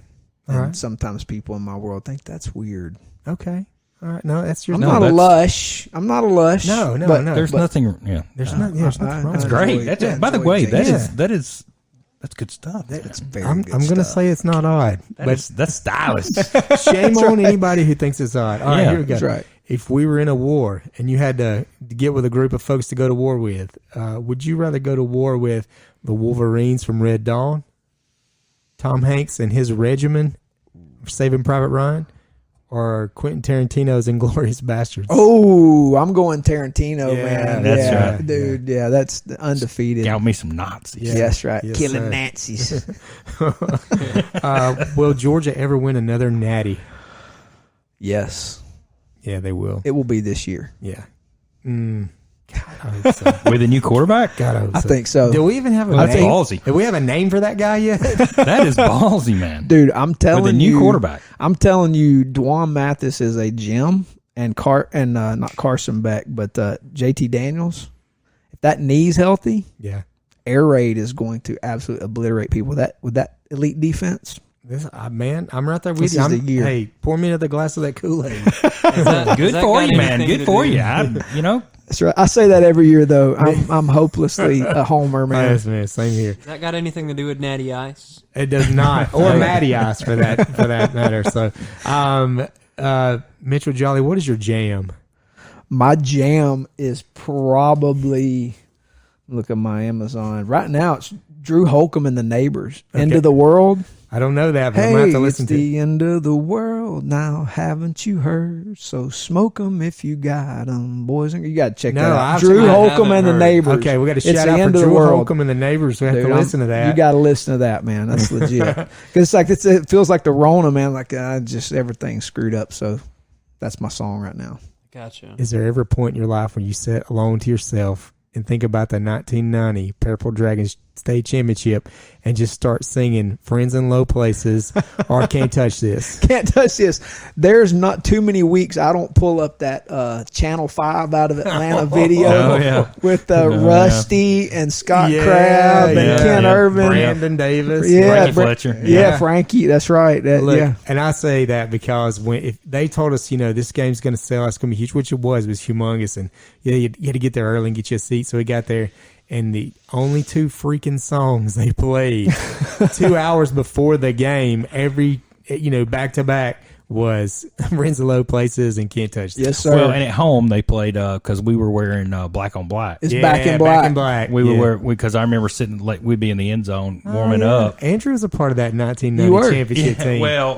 All right. Sometimes people in my world think that's weird. Okay. All right. No, that's your. I'm not a lush. No. There's nothing. Yeah. There's nothing wrong. That's great. By the way, that's good stuff. That's very I'm good going to stuff. say it's not odd. That's stylish. Shame on anybody who thinks it's odd. All right, here we go. That's right. If we were in a war and you had to get with a group of folks to go to war with, would you rather go to war with the Wolverines from Red Dawn, Tom Hanks and his regiment, Saving Private Ryan, or Quentin Tarantino's Inglourious Bastards? Oh, I'm going Tarantino, man. That's right. Dude. Yeah, that's undefeated. Got me some Nazis. Yeah. Yes, right. Yes, Killing sir. Nazis. Will Georgia ever win another natty? Yes, Yeah, they will. it will be this year. Yeah. God, I hope so. With a new quarterback? God, I hope I so. think so. Do we even have a That's name? ballsy. Do we have a name for that guy yet? That is ballsy, man. Dude, I'm telling With a you, new quarterback. I'm telling you, Dwan Mathis is a gem, and not Carson Beck, but JT Daniels. If that knee's healthy, Yeah. air raid is going to absolutely obliterate people with that elite defense. Man, I'm right there with This you. is the year. Hey, pour me another glass of that Kool-Aid. Good for you, man. Good for you. That's right. I say that every year, though. I'm hopelessly a homer, man. Yes, man. Same here. Has that got anything to do with Natty Ice? It does not, or Matty Ice for that matter. So, Mitchell Jolly, what is your jam? My jam is probably, look at my Amazon right now. It's Drew Holcomb and the Neighbors. Okay. End of the World. I don't know that, but I'm Hey, gonna have to it's listen to the it. end of the world now. Haven't you heard? So smoke 'em if you got 'em, boys. You got to check No, that out. I've- Drew I Holcomb haven't and the heard. Neighbors. Okay, we got to It's shout the out for end of the Drew world. Holcomb and the Neighbors. We have Dude, to listen to that. You got to listen to that, man. That's legit. Because it's like it feels like the Rona, man. Like just everything's screwed up. So that's my song right now. Gotcha. Is there ever a point in your life when you sit alone to yourself and think about the 1990 Purple Dragons State Championship and just start singing "Friends in Low Places" or "Can't Touch This"? Can't touch this. There's not too many weeks I don't pull up that Channel 5 out of Atlanta video Oh, yeah. with Rusty and Scott Yeah, Crabb and yeah, Ken yeah. Irvin. Brandon Davis. Yeah, Frankie Bra- Fletcher. Yeah, Yeah. Frankie. That's right. That, Look, yeah. and I say that because if they told us, this game's going to sell, it's going to be huge, which it was humongous, and you had to get there early and get you a seat. So we got there, and the only two freaking songs they played 2 hours before the game, back to back, was "Friends in Low Places" and "Can't Touch This." Yes, sir. Well, and at home they played because we were wearing black on black. It's back in black. Back in black. We yeah. were because I remember sitting like we'd be in the end zone warming Yeah. up. Andrew was a part of that 1990 You were. championship team. Well,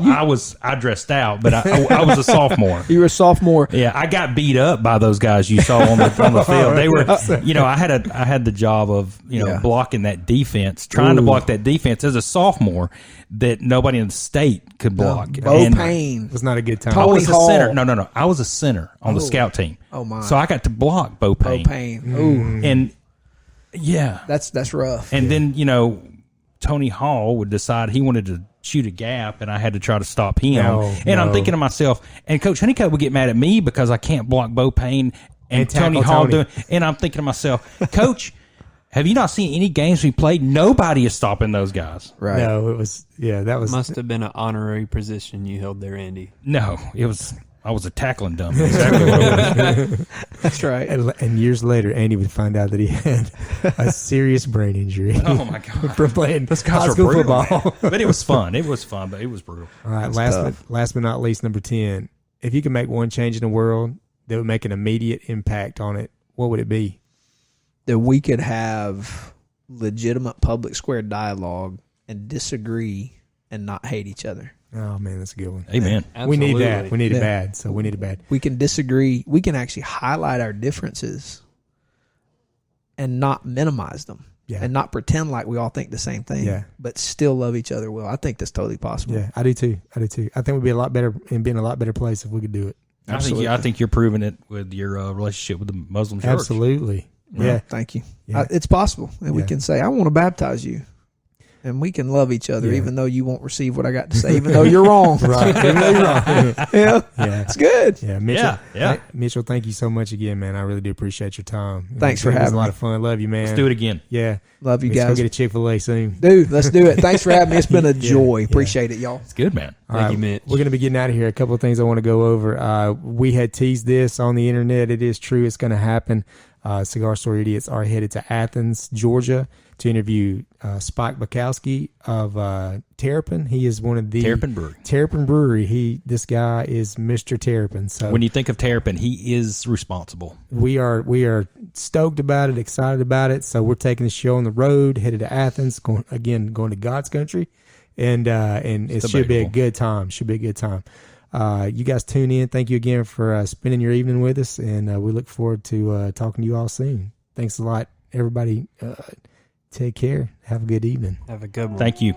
I dressed out, but I was a sophomore. You were a sophomore. Yeah, I got beat up by those guys you saw on the field. They were, I had the job of Yeah. blocking that defense, trying to block that defense as a sophomore that nobody in the state could block. Bo And Payne. It was not a good time. I was Tony a center. Hall. No. I was a center on the scout team. Oh, my. So I got to block Bo Bo Payne. Payne. Ooh, And yeah, that's rough. and then Tony Hall would decide he wanted to shoot a gap, and I had to try to stop him. And I'm thinking to myself, and Coach Hunnicutt would get mad at me because I can't block Bo Payne and Tony tackle Hall Tony. doing. And I'm thinking to myself, Coach, have you not seen any games we played? Nobody is stopping those guys. Right. No, it was that was Must have been an honorary position you held there, Andy. No, it was. I was a tackling dummy. Exactly what it was. That's right. and years later, Andy would find out that he had a serious brain injury. Oh my god! From playing Those high guys were school brutal, football. man. But it was fun. It was fun, but it was brutal. All right, That's last but not least, number 10. If you could make one change in the world that would make an immediate impact on it, what would it be? That we could have legitimate public square dialogue and disagree and not hate each other. Oh man, that's a good one. Amen. We need that. Absolutely. We need it Yeah. bad. So we need it bad. We can disagree. We can actually highlight our differences and not minimize them. Yeah. And not pretend like we all think the same thing. Yeah. But still love each other well. I think that's totally possible. Yeah, I do too. I think we'd be a lot better and be in a lot better place if we could do it. I think you're proving it with your relationship with the Muslim church. Absolutely. Yeah. Thank you. Yeah. It's possible. And we Yeah. can say, I want to baptize you. And we can love each other, Yeah. even though you won't receive what I got to say, even though you're wrong. Right. Even though you're wrong. Yeah. Yeah. It's good. Yeah, Mitchell. Yeah. Mitchell, thank you so much again, man. I really do appreciate your time. Thanks for It was having a lot me. of fun. Love you, man. Let's do it again. Yeah. Love you Let's go guys. get a Chick-fil-A soon. Dude, let's do it. Thanks for having me. It's been a joy. yeah. Appreciate it, y'all. It's good, man. All Thank right, you, Mitch. We're going to be getting out of here. A couple of things I want to go over. We had teased this on the internet. It is true. It's going to happen. Cigar Store Idiots are headed to Athens, Georgia, to interview Spike Bukowski of Terrapin. He is one of the Terrapin Brewery. This guy is Mr. Terrapin. So When you think of Terrapin, he is responsible. we are stoked about it, excited about it. So we're taking the show on the road, headed to Athens, going to God's country, and it should be a debatable. good time. Should be a good time. You guys tune in. Thank you again for spending your evening with us, and we look forward to talking to you all soon. Thanks a lot, everybody. Take care. Have a good evening. Have a good one. Thank you.